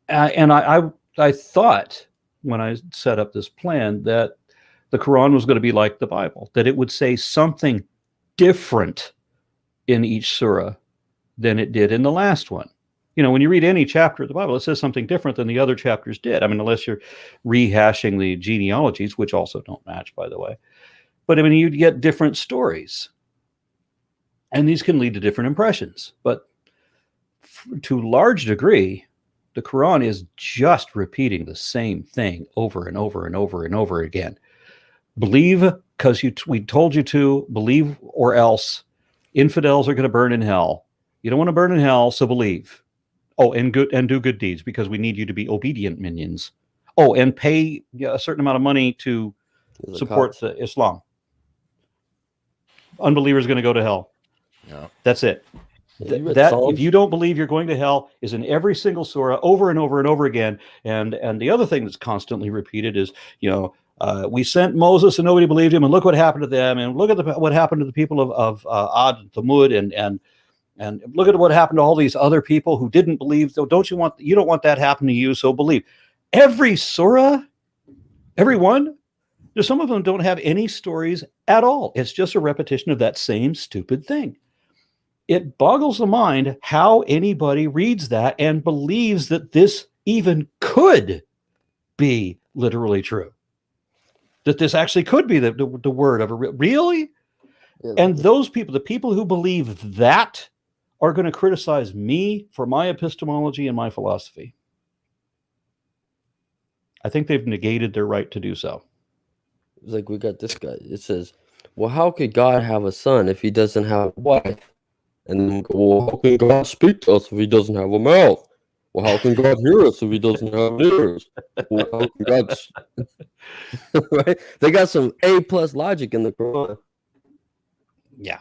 And I thought when I set up this plan that the Quran was going to be like the Bible, that it would say something different in each surah than it did in the last one. You know, when you read any chapter of the Bible, it says something different than the other chapters did. I mean, unless you're rehashing the genealogies, which also don't match, by the way. But I mean, you'd get different stories. And these can lead to different impressions. But to a large degree, the Quran is just repeating the same thing over and over and over and over again. Believe because we told you to, believe or else. Infidels are going to burn in hell. You don't want to burn in hell, so believe. Oh, and do good deeds, because we need you to be obedient minions. Oh, and pay a certain amount of money to support Islam. Unbelievers are going to go to hell. Yeah. That's it. If you don't believe you're going to hell is in every single surah over and over and over again. And the other thing that's constantly repeated is, we sent Moses and nobody believed him, and look what happened to them, and look at what happened to the people of Ad and Thamud, and look at what happened to all these other people who didn't believe. So you don't want that to happen to you, so believe. Every surah, every one, some of them don't have any stories at all. It's just a repetition of that same stupid thing. It boggles the mind how anybody reads that and believes that this even could be literally true. That this actually could be the word of really? Yeah. And those people, the people who believe that, are going to criticize me for my epistemology and my philosophy. I think they've negated their right to do so. It's like we got this guy. It says, well, how could God have a son if he doesn't have a wife? And then we go, well, how can God speak to us if he doesn't have a mouth? Well, how can God hear us if he doesn't have ears? Well, how can God... right? They got some A+ logic in the Quran. Yeah.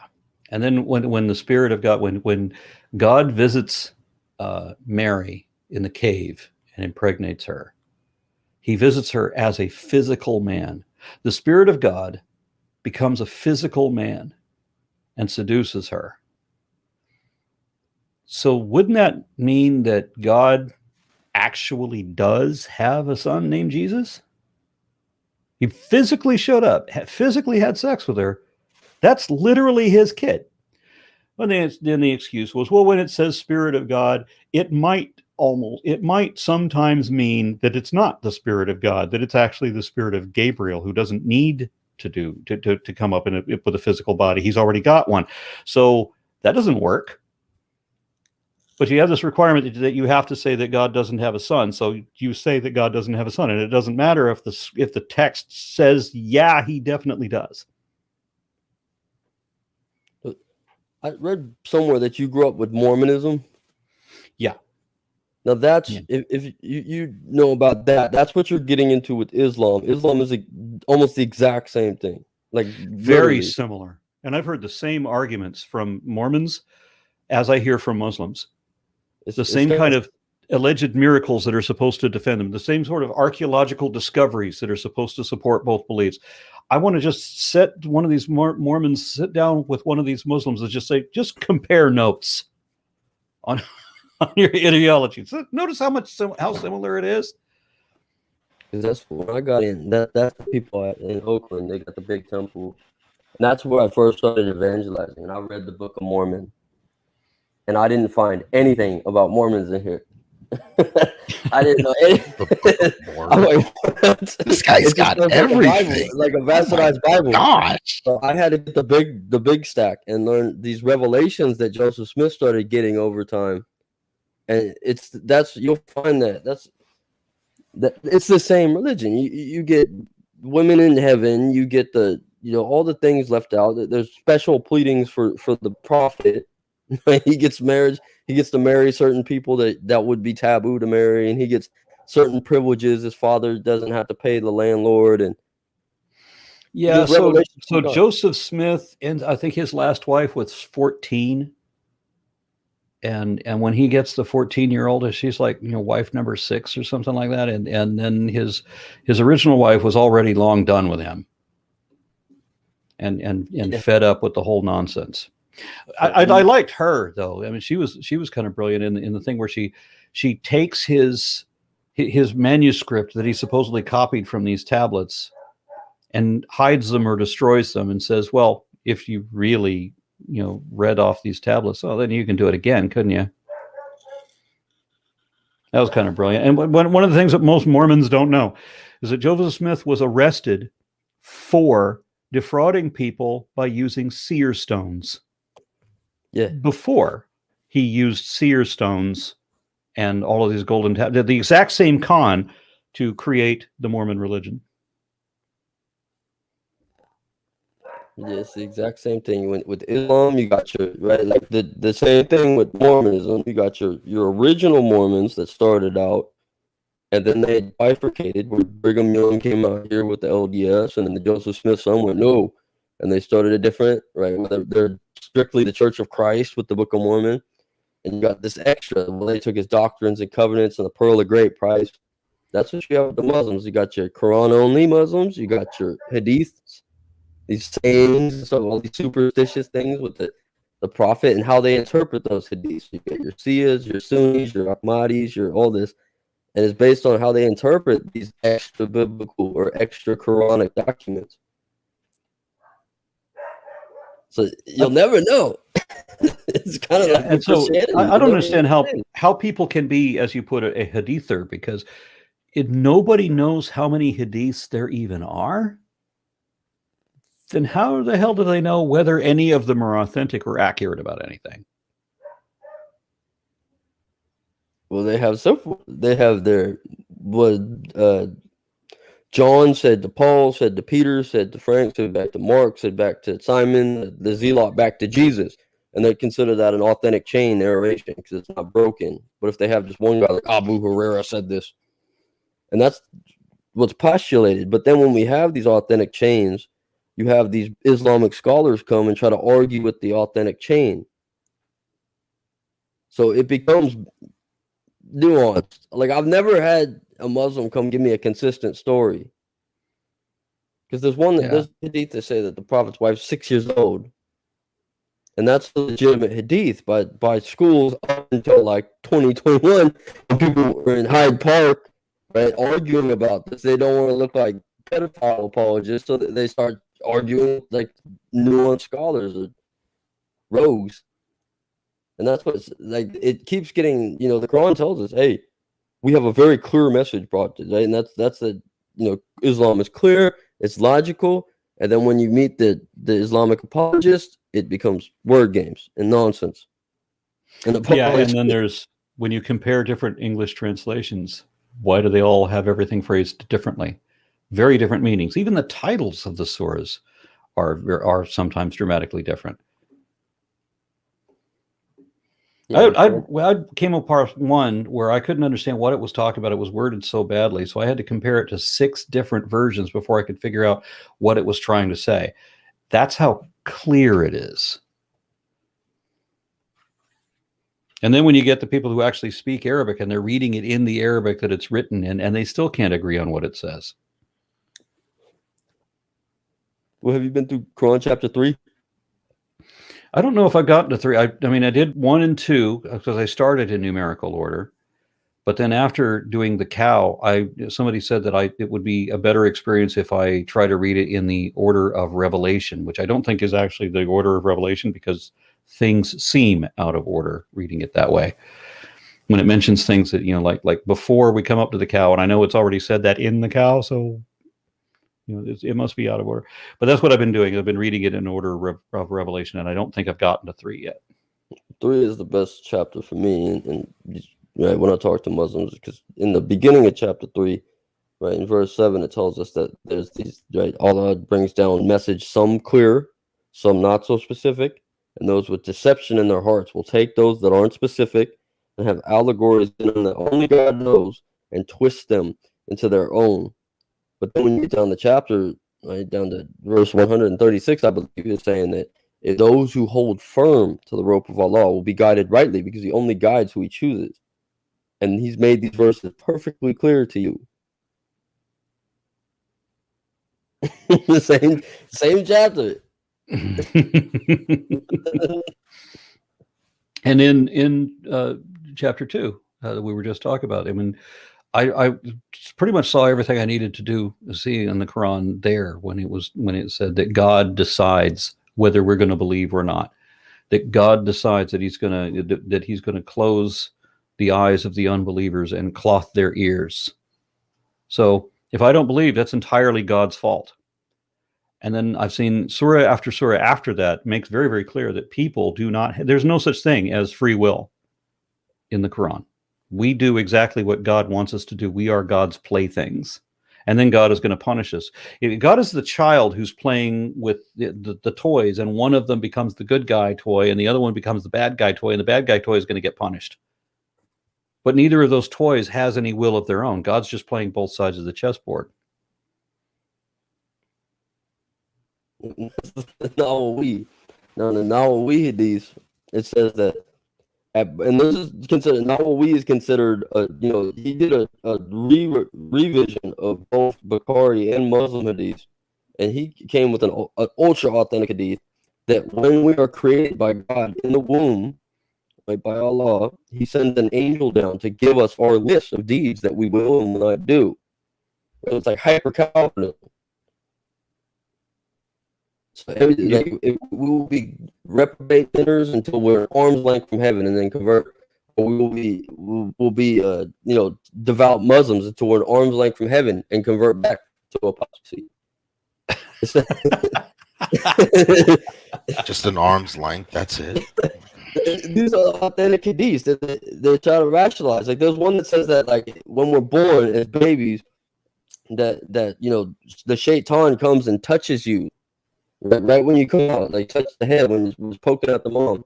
And then when the Spirit of God, when God visits Mary in the cave and impregnates her, he visits her as a physical man. The Spirit of God becomes a physical man and seduces her. So wouldn't that mean that God actually does have a son named Jesus? He physically showed up, physically had sex with her. That's literally his kid. Well, then the excuse was, well, when it says Spirit of God, it might sometimes mean that it's not the Spirit of God, that it's actually the Spirit of Gabriel, who doesn't need to come up with a physical body. He's already got one. So that doesn't work. But you have this requirement that you have to say that God doesn't have a son. So you say that God doesn't have a son, and it doesn't matter if the text says, yeah, he definitely does. I read somewhere that you grew up with Mormonism. Yeah. Now that's if you know about that, that's what you're getting into with Islam. Islam is almost the exact same thing, like very literally similar. And I've heard the same arguments from Mormons as I hear from Muslims. It's the same kind of alleged miracles that are supposed to defend them, the same sort of archaeological discoveries that are supposed to support both beliefs. I want to just set one of these Mormons, sit down with one of these Muslims and just say, just compare notes on your ideology. So notice how similar it is. Because that's when I got in. That's the people in Oakland. They got the big temple, and that's where I first started evangelizing. And I read the Book of Mormon, and I didn't find anything about Mormons in here. I didn't know anything. I'm like, what? This guy's got everything. Like a bastardized Bible. Gosh. So I had to get the big stack and learn these revelations that Joseph Smith started getting over time. And you'll find that it's the same religion. You get women in heaven, you get all the things left out. There's special pleadings for the prophet. He gets married. He gets to marry certain people that would be taboo to marry, and he gets certain privileges. His father doesn't have to pay the landlord, and so Joseph Smith, and I think his last wife was 14, and when he gets the 14-year-old, she's like wife number 6 or something like that, and then his original wife was already long done with him, and fed up with the whole nonsense. I liked her though. I mean, she was kind of brilliant in the thing where she takes his manuscript that he supposedly copied from these tablets and hides them or destroys them and says, well, if you really read off these tablets, then you can do it again, couldn't you? That was kind of brilliant. And one of the things that most Mormons don't know is that Joseph Smith was arrested for defrauding people by using seer stones. Yeah. Before he used seer stones and all of these golden tablets, the exact same con to create the Mormon religion. Yes, the exact same thing. With Islam, you got like the same thing with Mormonism. You got your original Mormons that started out, and then they bifurcated, where Brigham Young came out here with the LDS, and then the Joseph Smith son went no, and they started a different, right? They're strictly the Church of Christ with the Book of Mormon, and you got this extra. Well, they took his doctrines and covenants and the pearl of great price. That's what you have with the Muslims. You got your Quran only Muslims. You got your Hadiths, these sayings and stuff, all these superstitious things with the prophet and how they interpret those Hadiths. You got your Shias, your Sunnis, your Ahmadis, your all this, and it's based on how they interpret these extra biblical or extra Quranic documents. So you'll never know. It's kind of like, and so I don't understand how people can be, as you put it, a hadither, because nobody knows how many hadiths there even are. Then how the hell do they know whether any of them are authentic or accurate about anything? Well, they have several. They have their what John said to Paul, said to Peter, said to Frank, said back to Mark, said back to Simon, the Zealot back to Jesus. And they consider that an authentic chain narration because it's not broken. But if they have just one guy like Abu Huraira said this, and that's what's postulated. But then when we have these authentic chains, you have these Islamic scholars come and try to argue with the authentic chain. So it becomes nuanced. Like, I've never had a Muslim come give me a consistent story. Because there's one that does hadith that say that the Prophet's wife's 6 years old. And that's a legitimate hadith by schools up until like 2021. When people were in Hyde Park, right, arguing about this. They don't want to look like pedophile apologists, so they start arguing like nuanced scholars or rogues. And that's what it's like. It keeps getting, the Quran tells us, hey, we have a very clear message brought today, and that's Islam is clear, it's logical, and then when you meet the Islamic apologist, it becomes word games and nonsense. And and then there's, when you compare different English translations, why do they all have everything phrased differently? Very different meanings. Even the titles of the surahs are sometimes dramatically different. I came upon one where I couldn't understand what it was talking about. It was worded so badly, so I had to compare it to 6 different versions before I could figure out what it was trying to say. That's how clear it is. And then when you get the people who actually speak Arabic and they're reading it in the Arabic that it's written in, and they still can't agree on what it says. Well, have you been through Quran chapter 3? I don't know if I've gotten to 3. I mean, I did 1 and 2 because I started in numerical order. But then after doing the cow, somebody said that it would be a better experience if I try to read it in the order of revelation, which I don't think is actually the order of revelation because things seem out of order reading it that way. When it mentions things that, like before we come up to the cow, and I know it's already said that in the cow, so it must be out of order. But that's what I've been doing. I've been reading it in order of revelation, and I don't think I've gotten to 3 yet. 3 is the best chapter for me, and right, when I talk to Muslims, because in the beginning of chapter 3, right, in verse 7, it tells us that there's these, right, Allah brings down message, some clear, some not so specific, and those with deception in their hearts will take those that aren't specific and have allegories in them that only God knows and twist them into their own. But then when you get down the chapter, right, down to verse 136, I believe it's saying that if those who hold firm to the rope of Allah will be guided rightly, because he only guides who he chooses. And he's made these verses perfectly clear to you. the same chapter. And in chapter 2 that we were just talking about, I mean, I pretty much saw everything I needed to see in the Quran there when it said that God decides whether we're going to believe or not, that God decides that he's going to close the eyes of the unbelievers and cloth their ears. So if I don't believe, that's entirely God's fault. And then I've seen surah after that makes very, very clear that people there's no such thing as free will in the Quran. We do exactly what God wants us to do. We are God's playthings. And then God is going to punish us. God is the child who's playing with the toys, and one of them becomes the good guy toy, and the other one becomes the bad guy toy, and the bad guy toy is going to get punished. But neither of those toys has any will of their own. God's just playing both sides of the chessboard. Nawawi hadith, it says that, and this is considered, Nawawi is considered, he did a revision of both Bukhari and Muslim hadith, and he came with an ultra authentic hadith that when we are created by God in the womb, right, by Allah, he sends an angel down to give us our list of deeds that we will and will not do. So it's like hyper-Calvinism. So we will be reprobate sinners until we're an arm's length from heaven and then convert. Or we will be devout Muslims until we're an arm's length from heaven and convert back to apostasy. Just an arm's length, that's it. These are authentic hadiths that they're trying to rationalize. Like, there's one that says that, like, when we're born as babies, that you know, the shaitan comes and touches you right when you come out, like touch the head when it was poking at the mom.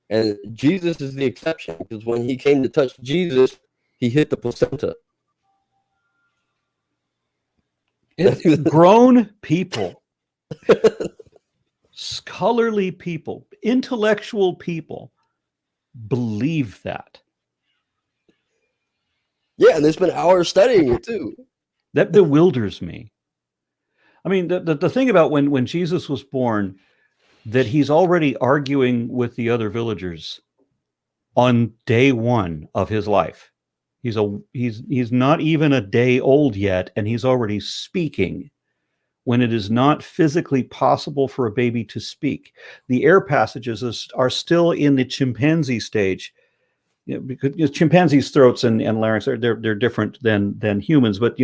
And Jesus is the exception, because when he came to touch Jesus, he hit the placenta. It's grown people, scholarly people, intellectual people believe that. Yeah, and they spent hours studying it too. That bewilders me. I mean, the thing about when Jesus was born, that he's already arguing with the other villagers on day one of his life. He's not even a day old yet, and he's already speaking when it is not physically possible for a baby to speak. The air passages are still in the chimpanzee stage. You know, because chimpanzees' throats and larynx they're different than humans, but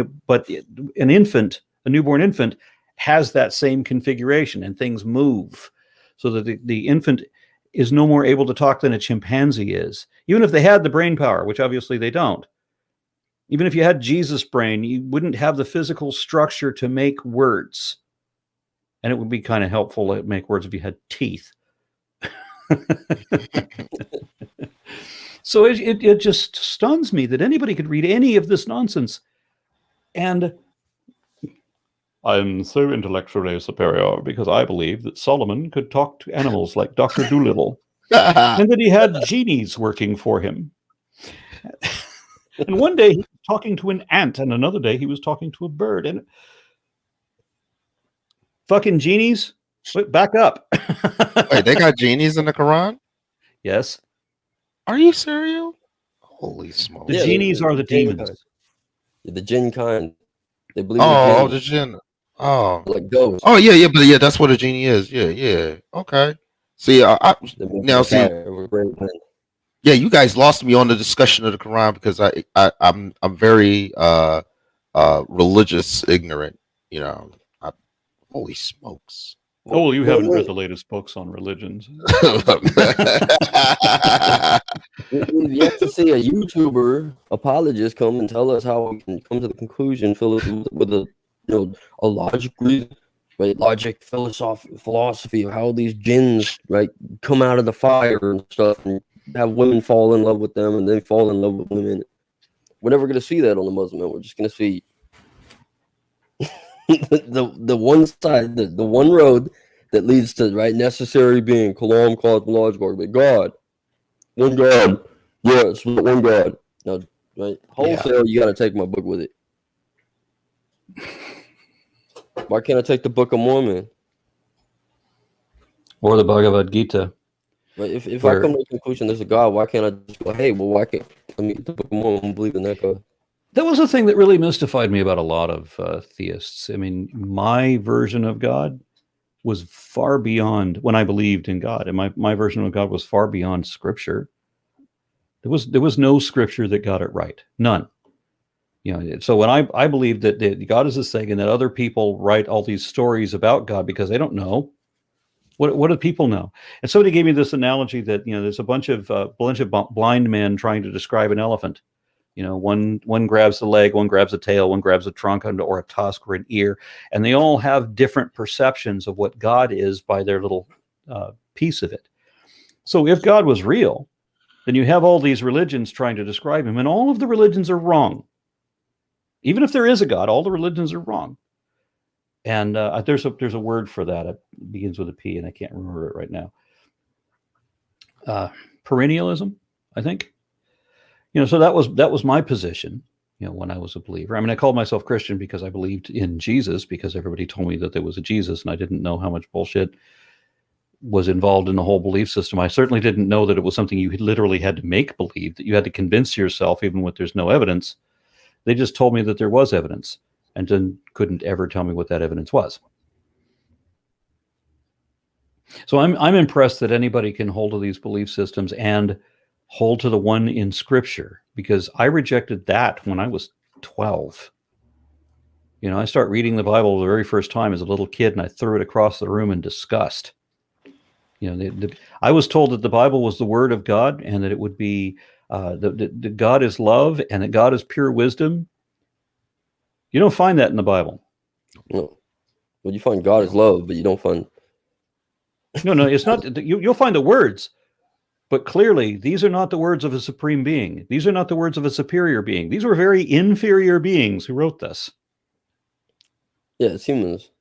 an infant, a newborn infant, has that same configuration, and things move, so that the infant is no more able to talk than a chimpanzee is, even if they had the brain power, which obviously they don't. Even if you had Jesus' brain, you wouldn't have the physical structure to make words. And it would be kind of helpful to make words if you had teeth. So it just stuns me that anybody could read any of this nonsense. And I'm so intellectually superior because I believe that Solomon could talk to animals like Dr. Dolittle, and that he had genies working for him. And one day he was talking to an ant, and another day he was talking to a bird. And fucking genies, wait, back up. Wait, they got genies in the Quran? Yes. Are you serious? Holy smokes! The genies are the demons. The jinn kind. They believe. Oh, the jinn. Oh, like ghosts. Oh yeah, but yeah, that's what a genie is. Yeah. Okay. See, now see. Yeah, you guys lost me on the discussion of the Quran because I'm very religious ignorant. You know, holy smokes. Oh, well, you haven't read the latest books on religions. We've yet to see a YouTuber apologist come and tell us how we can come to the conclusion, Philip, with a logic reason, right? Logic, philosophy of how these jinns, right, come out of the fire and stuff, and have women fall in love with them, and then fall in love with women. We're never going to see that on the Muslim. We're just going to see the one side, the one road that leads to right necessary being, kalam, cosmological, but God, one God, yes, one God. Now, right, wholesale, you got to take my book with it. Why can't I take the Book of Mormon or the Bhagavad Gita? Right, if I come to the conclusion there's a God, why can't I just go, hey, well, why can't I mean the Book of Mormon, believe in that God? That was the thing that really mystified me about a lot of theists. I mean, my version of God was far beyond when I believed in God, and my version of God was far beyond Scripture. There was no Scripture that got it right, none. You know, so when I believed that God is this thing, and that other people write all these stories about God because they don't know. What do people know? And somebody gave me this analogy that there's a bunch of blind men trying to describe an elephant. One grabs the leg, one grabs the tail, one grabs the trunk or a tusk or an ear, and they all have different perceptions of what God is by their little piece of it. So if God was real, then you have all these religions trying to describe him, and all of the religions are wrong. Even if there is a God, all the religions are wrong. And there's a word for that. It begins with a P, and I can't remember it right now. Perennialism, I think. So that was my position, when I was a believer. I mean, I called myself Christian because I believed in Jesus, because everybody told me that there was a Jesus, and I didn't know how much bullshit was involved in the whole belief system. I certainly didn't know that it was something you literally had to make believe, that you had to convince yourself, even when there's no evidence. They just told me that there was evidence, and then couldn't ever tell me what that evidence was. So I'm impressed that anybody can hold to these belief systems and hold to the one in Scripture, because I rejected that when I was 12. I started reading the Bible the very first time as a little kid, and I threw it across the room in disgust. You know, I was told that the Bible was the Word of God, and that it would be that God is love, and that God is pure wisdom. You don't find that in the Bible. No. Well, you find God is love, but you don't find. No, it's not. You'll find the words, but clearly these are not the words of a supreme being. These are not the words of a superior being. These were very inferior beings who wrote this. Yeah, it's humans.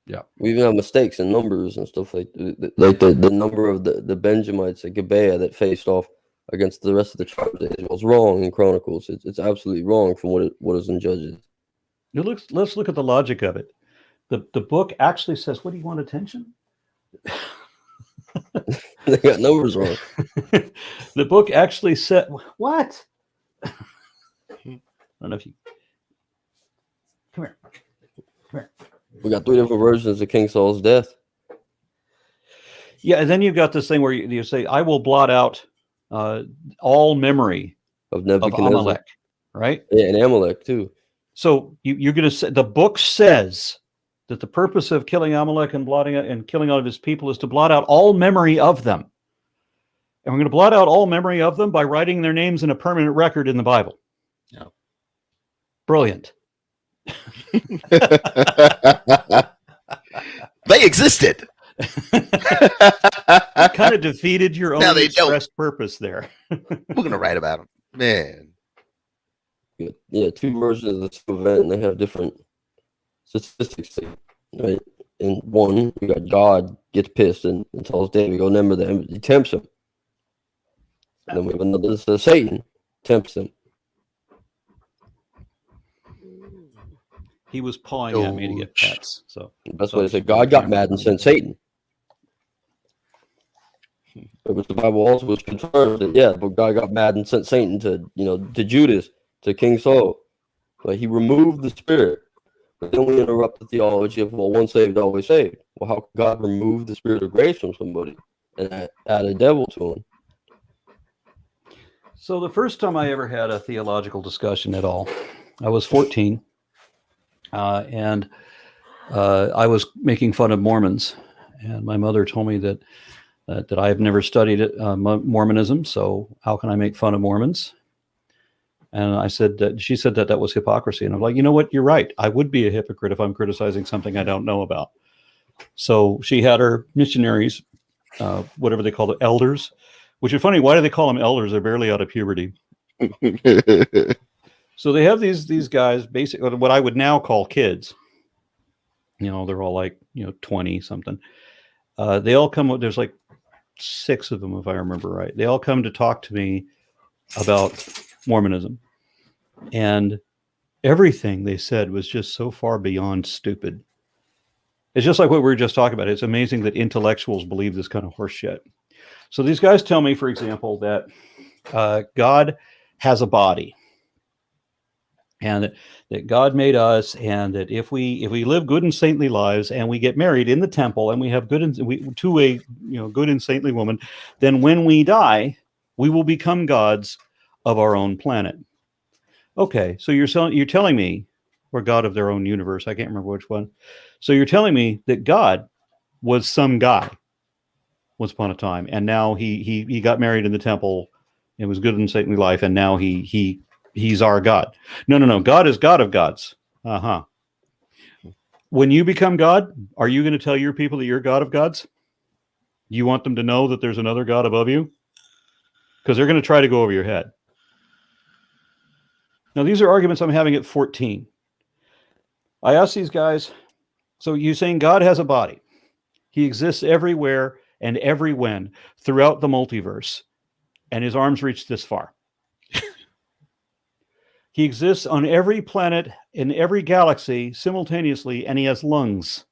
Yeah, we even have mistakes in numbers and stuff like the number of the Benjamites at Gibeah that faced off against the rest of the tribes of Israel. It's wrong in Chronicles. It's absolutely wrong from what is in Judges. Let's look at the logic of it. The book actually says, "What do you want attention?" They got numbers wrong. The book actually said what? I don't know if you come here. We got 3 different versions of King Saul's death. Yeah, and then you've got this thing where you say, "I will blot out all memory of Amalek," right? Yeah, and Amalek too. So you're going to say the book says that the purpose of killing Amalek and blotting out and killing all of his people is to blot out all memory of them. And we're going to blot out all memory of them by writing their names in a permanent record in the Bible. Yeah. Brilliant. They existed. You kind of defeated your own expressed purpose there. We're going to write about them. Man. Yeah, 2 versions of this event, and they have different statistics, right? In one, we got God gets pissed and tells David, "Go number them." He tempts him. And then we have another. This is Satan tempts him. He was pawing at me to get pets. So that's why they say God got mad and sent Satan. But the Bible also was confirmed that but God got mad and sent Satan to Judas, to King Saul. But he removed the spirit. But then we interrupt the theology of, well, once saved, always saved. Well, how could God remove the spirit of grace from somebody and add a devil to him? So the first time I ever had a theological discussion at all, I was 14, and I was making fun of Mormons. And my mother told me that I have never studied Mormonism, so how can I make fun of Mormons? And I said that she said that was hypocrisy. And I'm like, you know what? You're right. I would be a hypocrite if I'm criticizing something I don't know about. So she had her missionaries, whatever they call the elders, which is funny. Why do they call them elders? They're barely out of puberty. So they have these guys, basically what I would now call kids. You know, they're all like, 20 something. They all come. There's like 6 of them, if I remember right. They all come to talk to me about Mormonism. And everything they said was just so far beyond stupid. It's just like what we were just talking about. It's amazing that intellectuals believe this kind of horse shit. So these guys tell me, for example, that God has a body, and that God made us, and that if we live good and saintly lives, and we get married in the temple, and we have good and saintly woman, then when we die, we will become gods of our own planet. Okay, so you're telling me we're God of their own universe. I can't remember which one. So you're telling me that God was some guy once upon a time, and now he got married in the temple. It was good and saintly life, and now he's our God. No. God is God of gods. When you become God, are you going to tell your people that you're God of gods? You want them to know that there's another God above you? Because they're going to try to go over your head. Now, these are arguments I'm having at 14. I asked these guys, so you're saying God has a body. He exists everywhere and everywhen throughout the multiverse, and his arms reach this far. He exists on every planet in every galaxy simultaneously, and he has lungs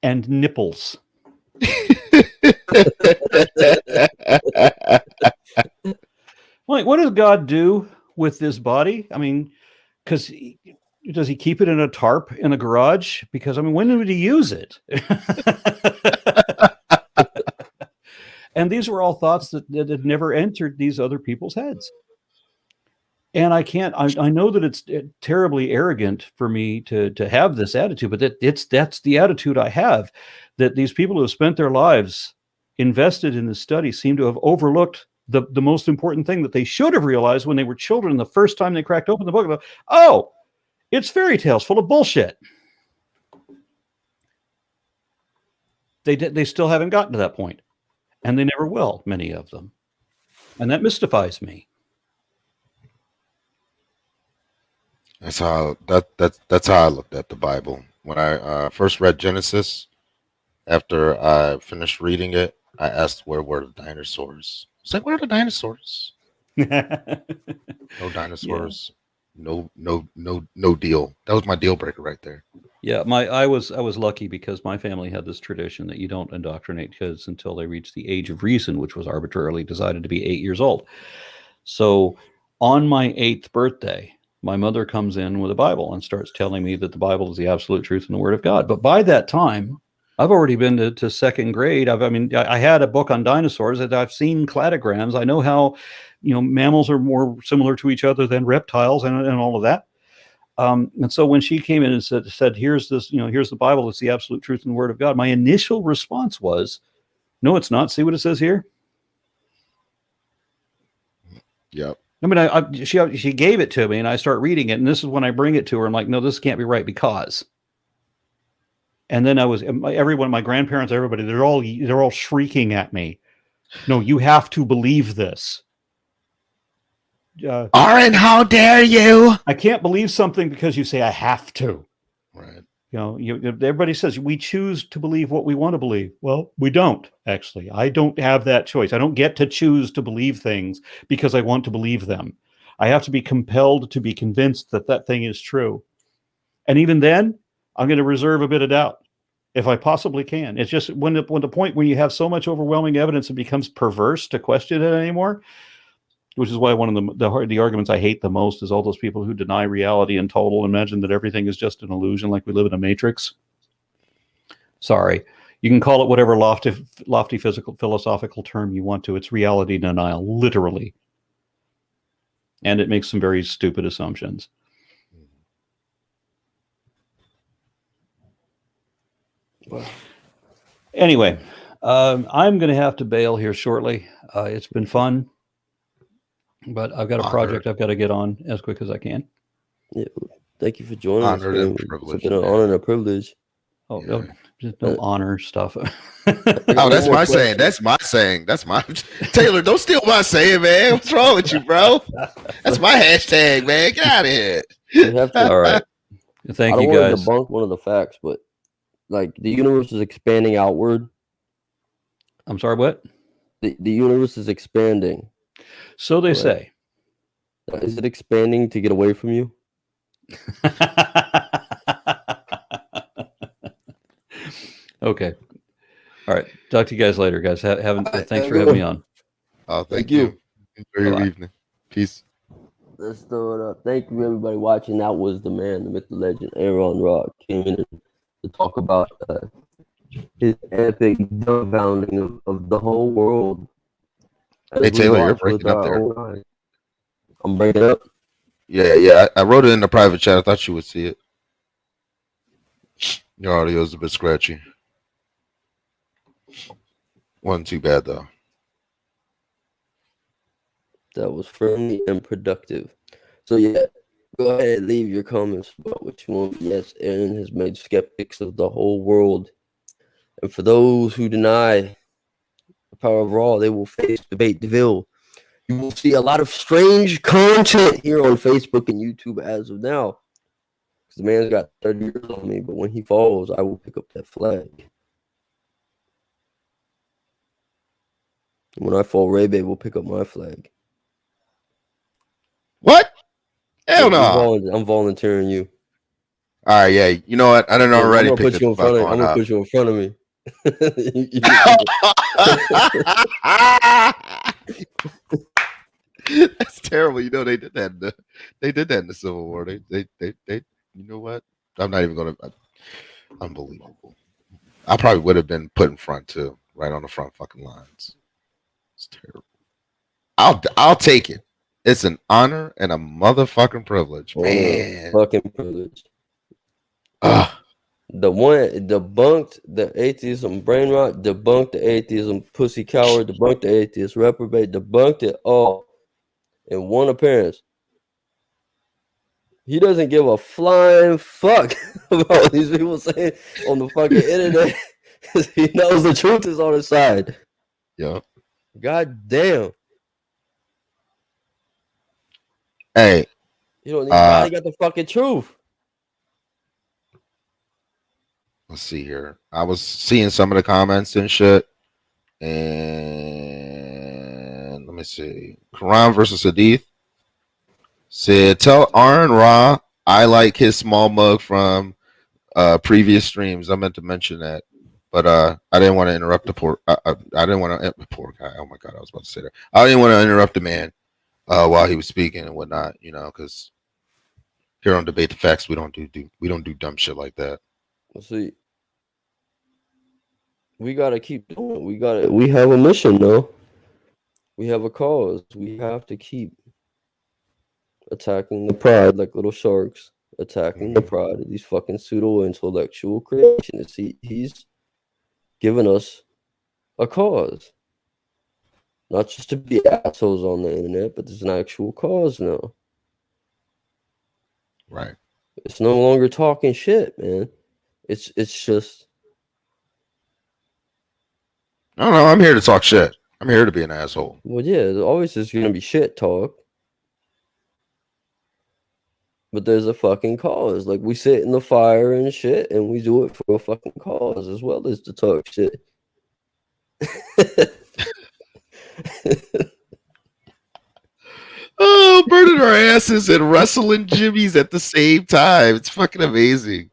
and nipples. Like, what does God do with this body? I mean, because does he keep it in a tarp in a garage? Because, I mean, when would he use it? And these were all thoughts that had never entered these other people's heads. And I can't. I know that it's terribly arrogant for me to have this attitude, but that's the attitude I have. That these people who have spent their lives invested in this study seem to have overlooked the most important thing that they should have realized when they were children. The first time they cracked open the book, oh, it's fairy tales full of bullshit. They still haven't gotten to that point, and they never will. Many of them, and that mystifies me. That's how I looked at the Bible when I first read Genesis. After I finished reading it, I asked where were the dinosaurs. It's like, where are the dinosaurs? No dinosaurs. Yeah. No deal. That was my deal breaker right there. Yeah, I was lucky because my family had this tradition that you don't indoctrinate kids until they reach the age of reason, which was arbitrarily decided to be 8 years old. So on my 8th birthday, my mother comes in with a Bible and starts telling me that the Bible is the absolute truth and the Word of God. But by that time, I've already been to second grade. I had a book on dinosaurs. That I've seen cladograms. I know how, mammals are more similar to each other than reptiles and all of that. And so when she came in and said, here's this, here's the Bible. It's the absolute truth and the Word of God. My initial response was, no, it's not. See what it says here? Yep. I mean, she gave it to me and I start reading it. And this is when I bring it to her. I'm like, no, this can't be right because. And then everyone, my grandparents, everybody, they're all shrieking at me. No, you have to believe this. Aron, how dare you? I can't believe something because you say I have to. Right. Everybody says we choose to believe what we want to believe. Well, we don't, actually. I don't have that choice. I don't get to choose to believe things because I want to believe them. I have to be compelled to be convinced that thing is true. And even then, I'm going to reserve a bit of doubt if I possibly can. It's just when the point when you have so much overwhelming evidence, it becomes perverse to question it anymore. Which is why one of the arguments I hate the most is all those people who deny reality in total, imagine that everything is just an illusion, like we live in a matrix. Sorry. You can call it whatever lofty physical philosophical term you want to. It's reality denial, literally. And it makes some very stupid assumptions. Well, anyway, I'm going to have to bail here shortly. It's been fun. But I've got a project I've got to get on as quick as I can. Yeah, thank you for joining us. It's been an honor and a privilege. Oh, yeah. No honor stuff. That's my saying. That's my saying. That's my Taylor. Don't steal my saying, man. What's wrong with you, bro? That's my hashtag, man. Get out of here. You have to. All right. Thank you, guys. I don't want to debunk one of the facts, but like the universe is expanding outward. I'm sorry, what? The universe is expanding. So they say. Is it expanding to get away from you? Okay. All right. Talk to you guys later, guys. Thanks for having me on. Oh, thank you. Enjoy your evening. Peace. Let's throw it up. Thank you, everybody watching. That was the man, the myth, the legend, Aron Ra, came in to talk about his epic dumbfounding of the whole world. Hey, Taylor, you're breaking up there. I'm breaking up? Yeah. I wrote it in the private chat. I thought you would see it. Your audio is a bit scratchy. Wasn't too bad, though. That was friendly and productive. So, yeah, go ahead, leave your comments about what you want. Yes, Aron has made skeptics of the whole world. And for those who deny the power of Ra, they will face debate DeVille. You will see a lot of strange content here on Facebook and YouTube as of now. Because the man's got 30 years on me, but when he falls, I will pick up that flag. When I fall, Ray Bay will pick up my flag. What? Hell no. I'm volunteering you. All right, yeah. You know what? I don't know already. I'm gonna put you in front of me. That's terrible. You know they did that. They did that in the Civil War. They. You know what? I'm not even gonna. Unbelievable. I probably would have been put in front too, right on the front fucking lines. It's terrible. I'll take it. It's an honor and a motherfucking privilege, man. Fucking privilege. Ugh. The one debunked the atheism brain rot, debunked the atheism pussy coward, debunked the atheist reprobate, debunked it all in one appearance. He doesn't give a flying fuck about what these people saying on the fucking internet. He knows the truth is on his side. Yeah. God damn. Hey. You don't need God, he got the fucking truth. Let's see here. I was seeing some of the comments and shit. And let me see. Quran versus Hadith said, tell Aron Ra I like his small mug from previous streams. I meant to mention that. But I didn't want to interrupt the poor. I didn't want to poor guy. Oh my god, I was about to say that. I didn't want to interrupt the man while he was speaking and whatnot. You know, because here on Debate the Facts, we don't do dumb shit like that. Let's see. We gotta keep doing it. We have a mission, though. We have a cause. We have to keep attacking the pride like little sharks, attacking the pride of these fucking pseudo-intellectual creationists. He's given us a cause. Not just to be assholes on the internet, but there's an actual cause now. Right. It's no longer talking shit, man. It's just... No, I'm here to talk shit. I'm here to be an asshole. Well, yeah, there's always just going to be shit talk. But there's a fucking cause. Like, we sit in the fire and shit, and we do it for a fucking cause as well as to talk shit. Oh, burning our asses and wrestling jimmies at the same time. It's fucking amazing.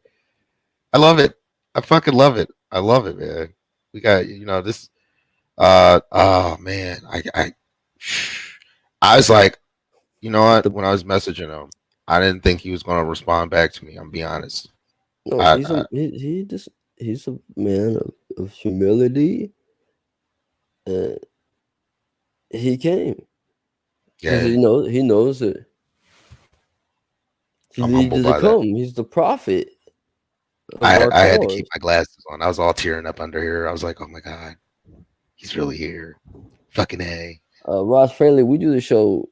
I love it. I fucking love it. I love it, man. We got, you know, this. Oh man, I was like, you know what? When I was messaging him, I didn't think he was going to respond back to me. I'm be honest. No, he's a man of humility. He came. Yeah, he knows it. He needed to come. He's the prophet. I had to keep my glasses on. I was all tearing up under here. I was like, oh my god, he's really here. Fucking A. Ross Friendly, we do the show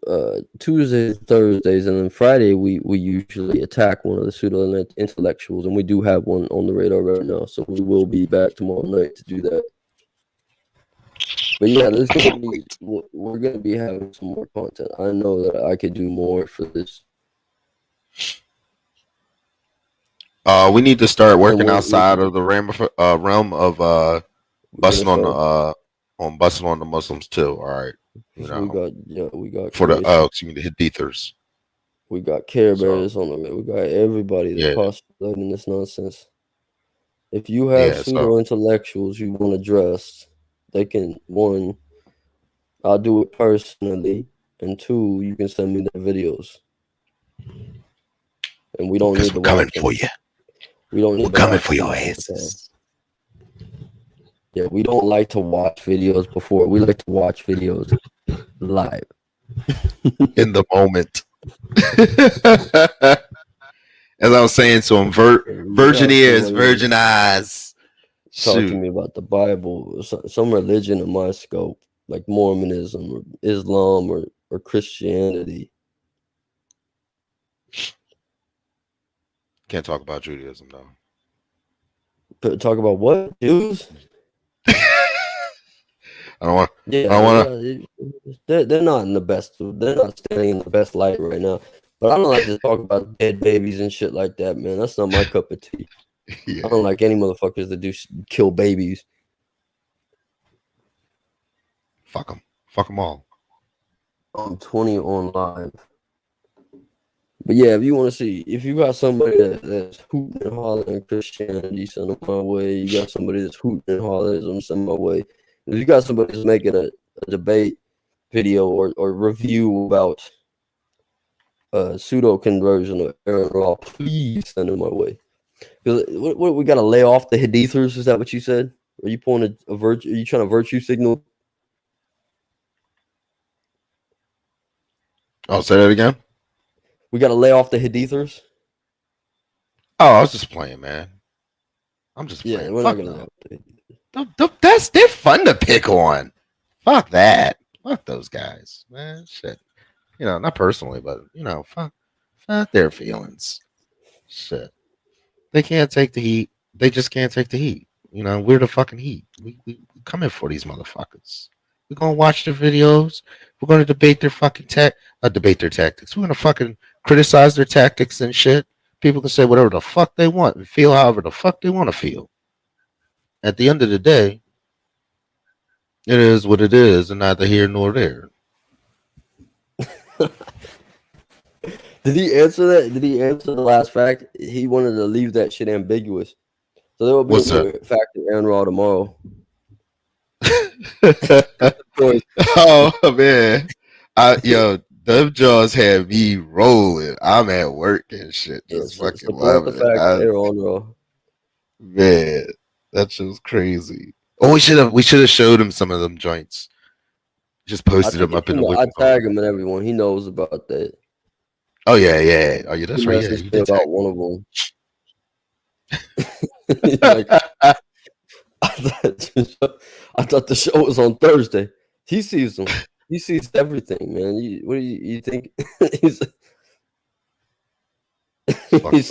Tuesdays, Thursdays, and then Friday we usually attack one of the pseudo intellectuals, and we do have one on the radar right now, so we will be back tomorrow night to do that. But yeah, we're gonna be having some more content. I know that I could do more for this. We need to start working outside of the realm of busting on the Muslims too. All right, you know, we got for the excuse me, the Hadithers. We got Care Bears on the way. We got everybody that's postulating this nonsense. If you have pseudo intellectuals you want addressed, they can, one, I'll do it personally, and two, you can send me their videos. And we don't need to coming for you. We don't need We're coming for your asses. Yeah, we don't like to watch videos before. We like to watch videos live. In the moment. As I was saying to him, virgin ears, virgin eyes. Talk to me about the Bible, some religion in my scope, like Mormonism or Islam or Christianity. Can't talk about Judaism though. But talk about what? Jews? I don't want. Yeah, I don't want to. They're not in the best. They're not standing in the best light right now. But I don't like to talk about dead babies and shit like that, man. That's not my cup of tea. Yeah. I don't like any motherfuckers that kill babies. Fuck them. Fuck them all. I'm 20 on live. But yeah, if you want to see, if you got somebody that's hooting and hollering Christianity, send them my way. You got somebody that's hooting and hollering, send my way. If you got somebody that's making a debate video or review about pseudo conversion of Aron Ra, please send them my way. Because what we got to lay off the Hadithers? Is that what you said? Are you pulling a virtue? Are you trying to virtue signal? Oh, say that again. We got to lay off the Hadithers. Oh, I was just playing, man. I'm just playing. We're Fuck not gonna. they're fun to pick on. Fuck that. Fuck those guys, man. Shit. You know, not personally, but you know, fuck their feelings. Shit. They can't take the heat. They just can't take the heat. You know, we're the fucking heat. We coming for these motherfuckers. We're gonna watch their videos. We're gonna debate their fucking debate their tactics. We're gonna fucking criticize their tactics and shit. People can say whatever the fuck they want and feel however the fuck they want to feel. At the end of the day, it is what it is, and neither here nor there. Did he answer that? Did he answer the last fact? He wanted to leave that shit ambiguous. So there will be a fact in Aron Ra tomorrow. Oh man, them jaws had me rolling. I'm at work and shit, just fucking loving it. Man, that shit was crazy. Oh, we should have showed him some of them joints. Just posted them up in the. I tag him and everyone. He knows about that. Oh yeah. Oh yeah, that's right. Yeah, you did about one of them. Like, I thought the show was on Thursday. He sees them. He sees everything, man. What do you think? He's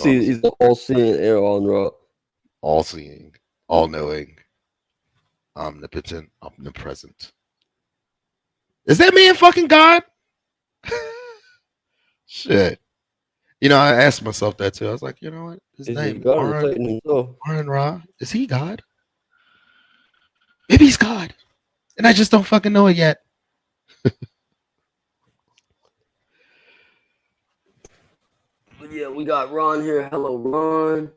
he's all-seeing Aron Ra. All-seeing, all-knowing, omnipotent, omnipresent. Is that man fucking God? Shit. You know, I asked myself that too. I was like, you know what? His name, Aron Ra. Is he God? Maybe he's God. And I just don't fucking know it yet. Yeah, we got Ron here. Hello, Ron.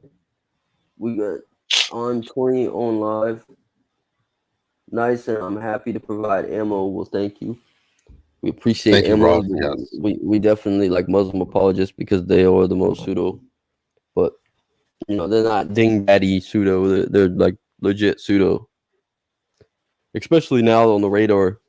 We got On 20 on live. Nice, and I'm happy to provide ammo. Well, thank you. We appreciate ammo. Yes. We definitely like Muslim apologists because they are the most pseudo. But, you know, they're not dingbatty pseudo. They're like legit pseudo. Especially now on the radar.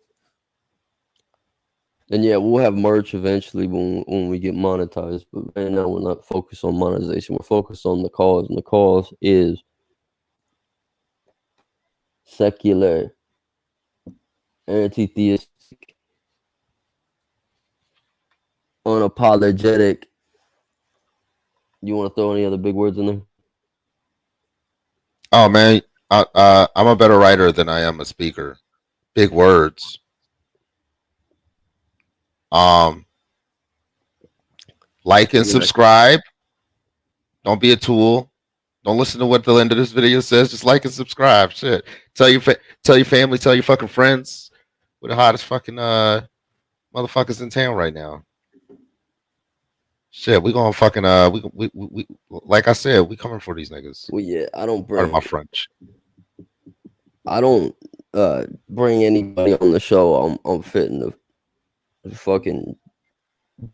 And yeah, we'll have merch eventually when we get monetized. But right now, we're not focused on monetization. We're focused on the cause. And the cause is secular, anti-theistic, unapologetic. You want to throw any other big words in there? Oh man, I'm a better writer than I am a speaker. Big words. Like and subscribe. Don't be a tool. Don't listen to what the end of this video says. Just like and subscribe. Shit. Tell your family. Tell your fucking friends. We're the hottest fucking motherfuckers in town right now. Shit, we gonna fucking we like I said, we coming for these niggas. Well, yeah, I don't bring. Pardon my French. I don't bring anybody on the show. I'm fitting to fucking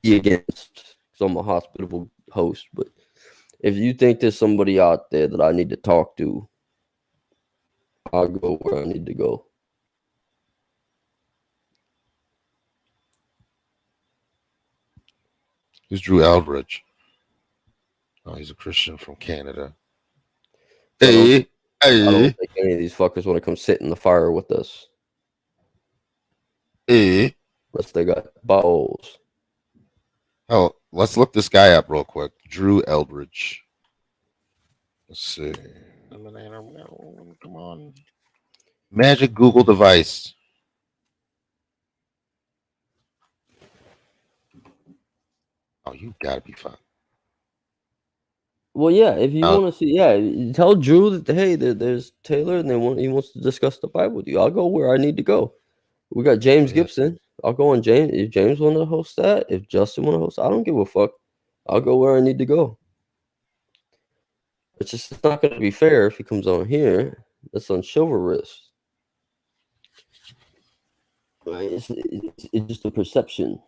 be against. So I'm a hospitable host, but if you think there's somebody out there that I need to talk to, I'll go where I need to go. Who's Drew Eldridge? Oh, he's a Christian from Canada. I don't think any of these fuckers want to come sit in the fire with us. Unless they got balls. Oh, let's look this guy up real quick. Drew Eldridge. Let's see. Come on. Magic Google device. Oh, you gotta be fun. Well, yeah. If you want to see, tell Drew that hey, there's Taylor, and he wants to discuss the Bible with you. I'll go where I need to go. We got James Gibson. I'll go on James. If James want to host that, if Justin want to host, I don't give a fuck. I'll go where I need to go. It's not going to be fair if he comes on here. That's unchivalrous. Right? It's just a perception.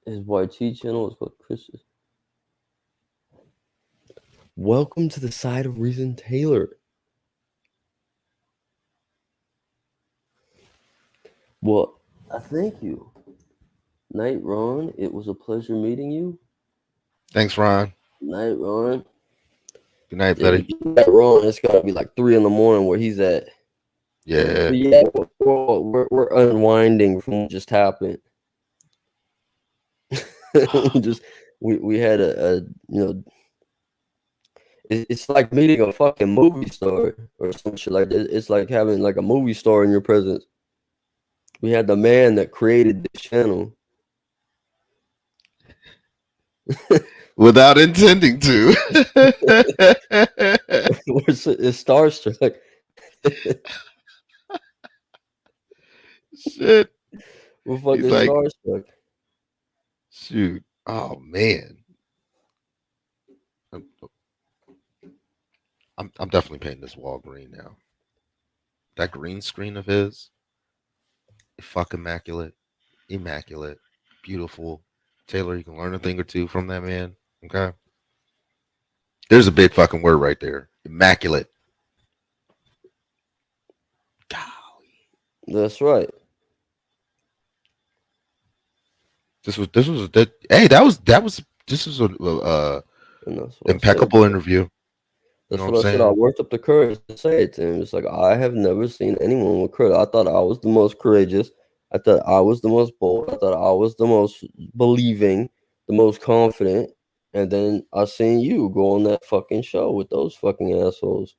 His YT channel is called Christian. Welcome to the side of reason, Taylor. Well, I thank you. Night, Ron. It was a pleasure meeting you. Thanks, Ron. Night, Ron. Good night, buddy. Ron, it's gotta be like 3 a.m. where he's at. Yeah. Yeah, we're unwinding from what just happened. we had a it's like meeting a fucking movie star or some shit like that. It's like having like a movie star in your presence. We had the man that created this channel. Without intending to. It's starstruck. Shit. We're fucking like, starstruck. Shoot. Oh man. I'm definitely painting this wall green now. That green screen of his, fucking immaculate, beautiful. Taylor, you can learn a thing or two from that man. Okay. There's a big fucking word right there. Immaculate. Golly. That's right. This was a impeccable interview. That's what I said. I worked up the courage to say it to him. It's like, I have never seen anyone with courage. I thought I was the most courageous. I thought I was the most bold. I thought I was the most believing, the most confident. And then I seen you go on that fucking show with those fucking assholes.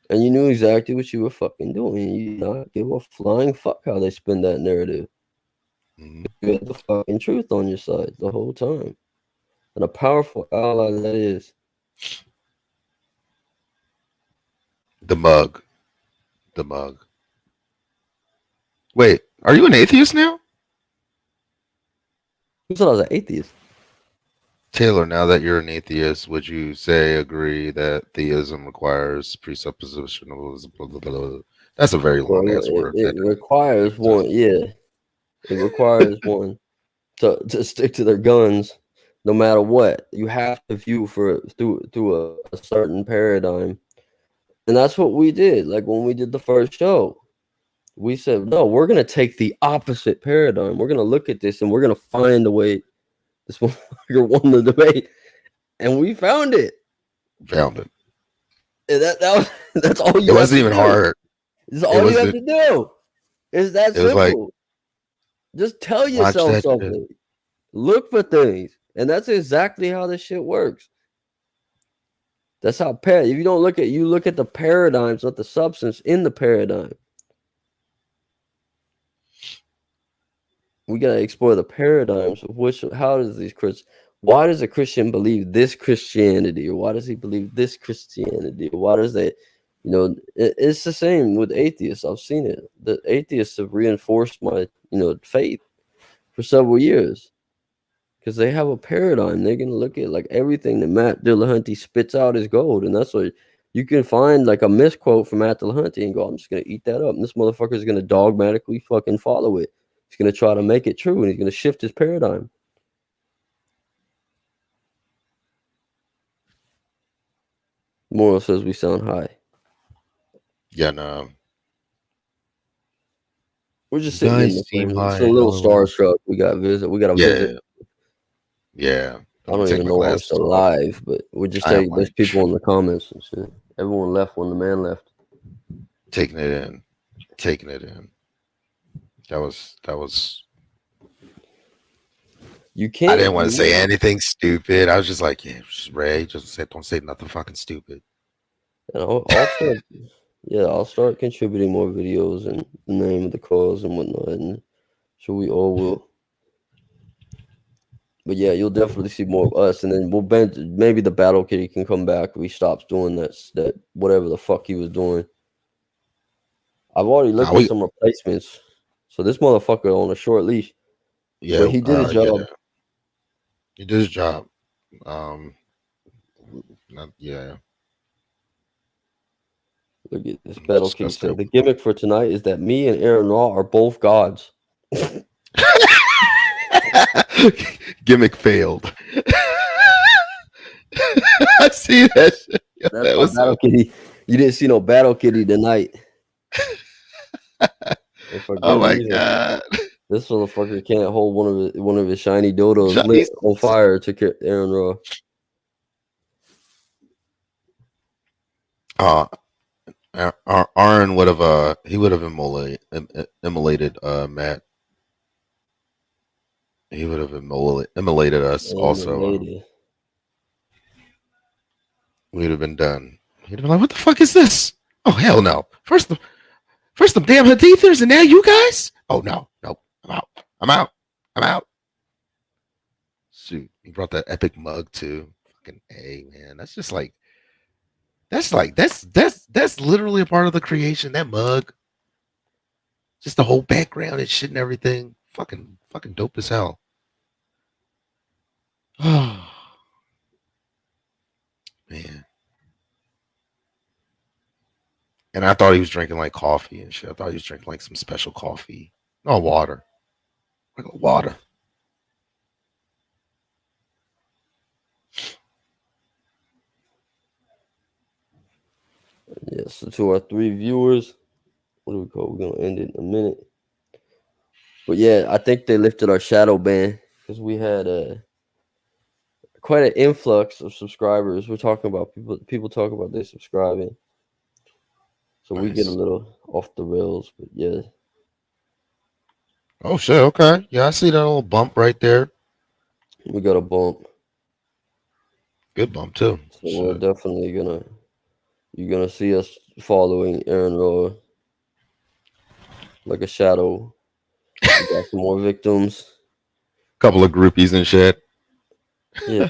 And you knew exactly what you were fucking doing. You did not give a flying fuck how they spin that narrative. You had the fucking truth on your side the whole time. And a powerful ally that is. The mug. Wait, are you an atheist now? Who said I was an atheist? Taylor, now that you're an atheist, would you agree that theism requires presupposition? That's a very long ass word. It requires one, yeah. It requires one to stick to their guns no matter what. You have to view through a certain paradigm. And that's what we did. Like when we did the first show, we said, no, we're going to take the opposite paradigm. We're going to look at this and we're going to find a way this motherfucker won the debate. And we found it. And that's all you It wasn't even hard. It's all you have to do. It's that simple. Like, just tell yourself something. Look for things. And that's exactly how this shit works. That's how if you don't look at the paradigms, not the substance in the paradigm. We gotta explore the paradigms of why does a Christian believe this Christianity, or why does he believe this Christianity, or why does they, it's the same with atheists. I've seen it. The atheists have reinforced my, faith for several years. Because they have a paradigm. They're going to look at like everything that Matt Dillahunty spits out is gold. And that's what you can find like a misquote from Matt Dillahunty and go, I'm just going to eat that up. And this motherfucker is going to dogmatically fucking follow it. He's going to try to make it true. And he's going to shift his paradigm. Moral says we sound high. Yeah, no. We're just sitting in it's a little starstruck. We got a visit. Yeah. I don't even know if I'm still alive, but we're just taking there's people in the comments and shit. Everyone left when the man left. Taking it in. That was you can't. I didn't want to say anything stupid. I was just like, Ray, don't say nothing fucking stupid. And I'll start contributing more videos and the name of the cause and whatnot, and so we all will. But yeah, you'll definitely see more of us, and then maybe the Battle Kitty can come back if he stops doing that whatever the fuck he was doing. I've already looked at some replacements, so this motherfucker on a short leash. Yeah, but he did his job. Yeah. He did his job. Yeah. Look at this Battle Kitty said the gimmick for tonight is that me and Aron Ra are both gods. Gimmick failed. I see that shit. That was Battle Kitty. You didn't see no Battle Kitty tonight. Oh my god! This motherfucker can't hold one of his shiny dodos lit on fire to Aron Ra. Aron would have immolated Matt. He would have immolated us also. We'd have been done. He'd have been like, "What the fuck is this? Oh hell no! First the damn Hadithers, and now you guys? Oh no, I'm out. Shoot, he brought that epic mug too. Fucking A, man. That's just like that's literally a part of the creation. That mug, just the whole background and shit and everything. Fucking dope as hell. Oh man. And I thought he was drinking like coffee and shit. I thought he was drinking like some special coffee. No, water. Like water. Yeah, so to our 3 viewers, what do we call? We're gonna end it in a minute. But yeah, I think they lifted our shadow ban because we had quite an influx of subscribers. We're talking about people talk about they subscribing. So we get a little off the rails, but yeah. Oh shit, okay. Yeah, I see that little bump right there. We got a bump. Good bump too. So we're definitely you're gonna see us following Aron Ra like a shadow. We got some more victims. Couple of groupies and shit. Yeah.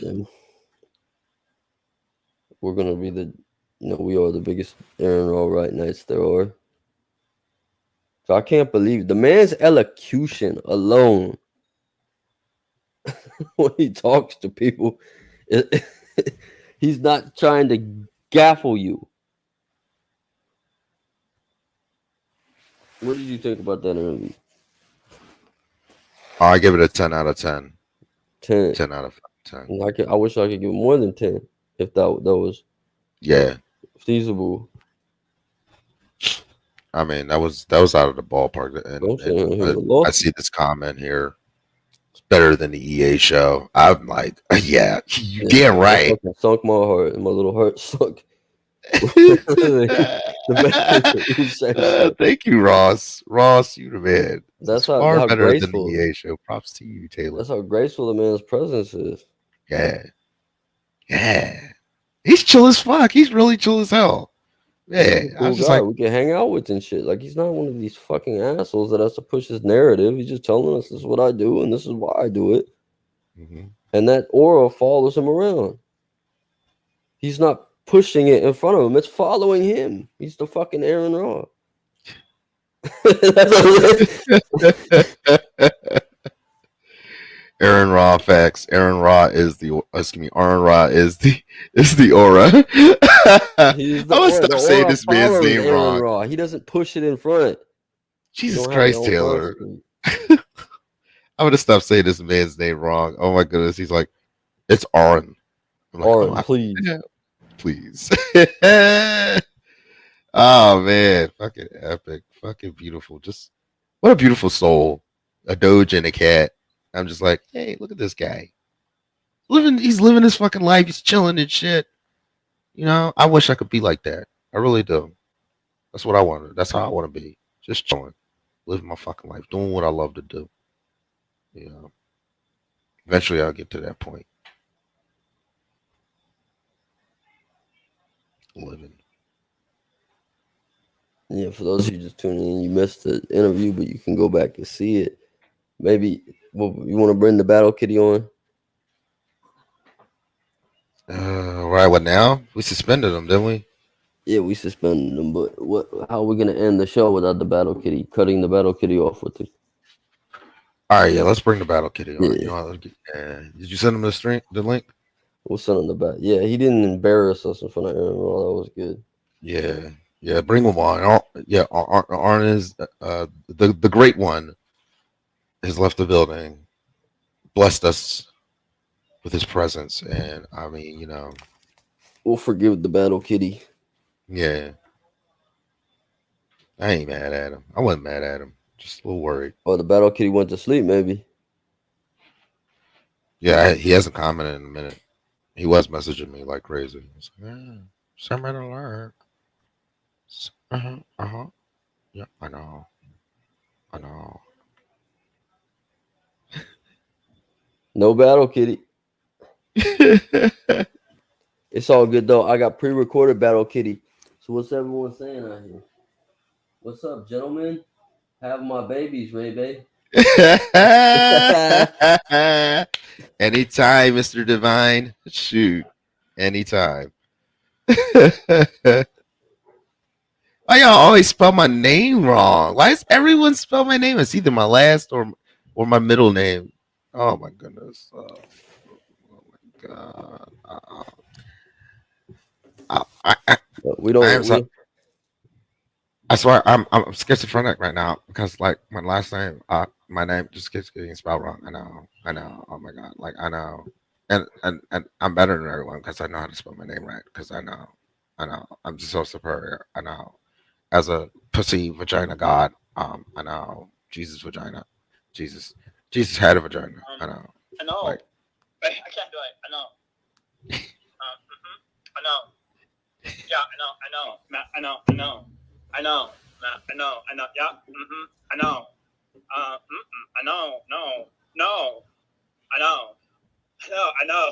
We're gonna be we are the biggest Aron Ra right knights there are. So I can't believe the man's elocution alone when he talks to people, he's not trying to gaffle you. What did you think about that interview? I give it a 10 out of 10. 10. 10 out of 10. I wish I could give more than 10 if that was feasible. I mean, that was out of the ballpark. And I see this comment here. It's better than the EA show. I'm like, yeah, you damn right. Sunk my heart, and my little heart sunk. Thank you, Ross. Ross, you the man. That's far how better graceful than the EA show. Props to you, Taylor. That's how graceful the man's presence is. Yeah. He's chill as fuck. He's really chill as hell. Yeah, cool I was just guy. Like, we can hang out with and shit. Like, he's not one of these fucking assholes that has to push his narrative. He's just telling us this is what I do and this is why I do it. Mm-hmm. And that aura follows him around. He's not pushing it in front of him. It's following him. He's the fucking Aron Ra. Aron Ra facts. Aron Ra is the aura. I'm gonna stop saying this man's name wrong. Ra. He doesn't push it in front. Jesus Christ, Taylor. I'm gonna stop saying this man's name wrong. Oh my goodness. He's like, it's Aron. Like, Aron, please. Please. Oh man, fucking epic. Fucking beautiful. Just what a beautiful soul. A doge and a cat. I'm just like, hey, look at this guy. He's living his fucking life. He's chilling and shit. You know, I wish I could be like that. I really do. That's what I want. That's how I want to be. Just chilling. Living my fucking life. Doing what I love to do. You know. Eventually I'll get to that point. Living. Yeah, for those of you just tuning in, you missed the interview, but you can go back and see it. Maybe you want to bring the Battle Kitty on? Right, what now? We suspended them, didn't we? Yeah, we suspended them, but how are we going to end the show without the Battle Kitty? Cutting the Battle Kitty off with it. All right, yeah, let's bring the Battle Kitty on. Did you send him the link? We'll send him the back. Yeah, he didn't embarrass us in front of Aron Ra. That was good. Yeah, bring him on. Aron is the great one. Has left the building, blessed us with his presence, and I mean, you know, we'll forgive the Battle Kitty. Yeah, I ain't mad at him. I wasn't mad at him. Just a little worried. Or the Battle Kitty went to sleep, maybe. Yeah, he hasn't commented in a minute. He was messaging me like crazy. He's like, yeah, summer alert. Yeah, I know. No Battle Kitty. It's all good though. I got pre-recorded Battle Kitty. So what's everyone saying out here? What's up, gentlemen? Have my babies, Ray Bay. Anytime, Mr. Divine. Shoot. Anytime. Why y'all always spell my name wrong? Why does everyone spell my name? It's either my last or my middle name. Oh my goodness. Oh my god. We don't. I swear I'm schizophrenic right now because like my last name, my name just keeps getting spelled wrong. I know. Oh my god, like I know, and I'm better than everyone because I know how to spell my name right. Because I know, I'm just so superior. I know, as a pussy vagina god, I know Jesus vagina, Jesus had a vagina. I know. I know. Like, I can't do it. I know. I know. Yeah, I know. I know. Yeah. I know. I know. No. I know. I know.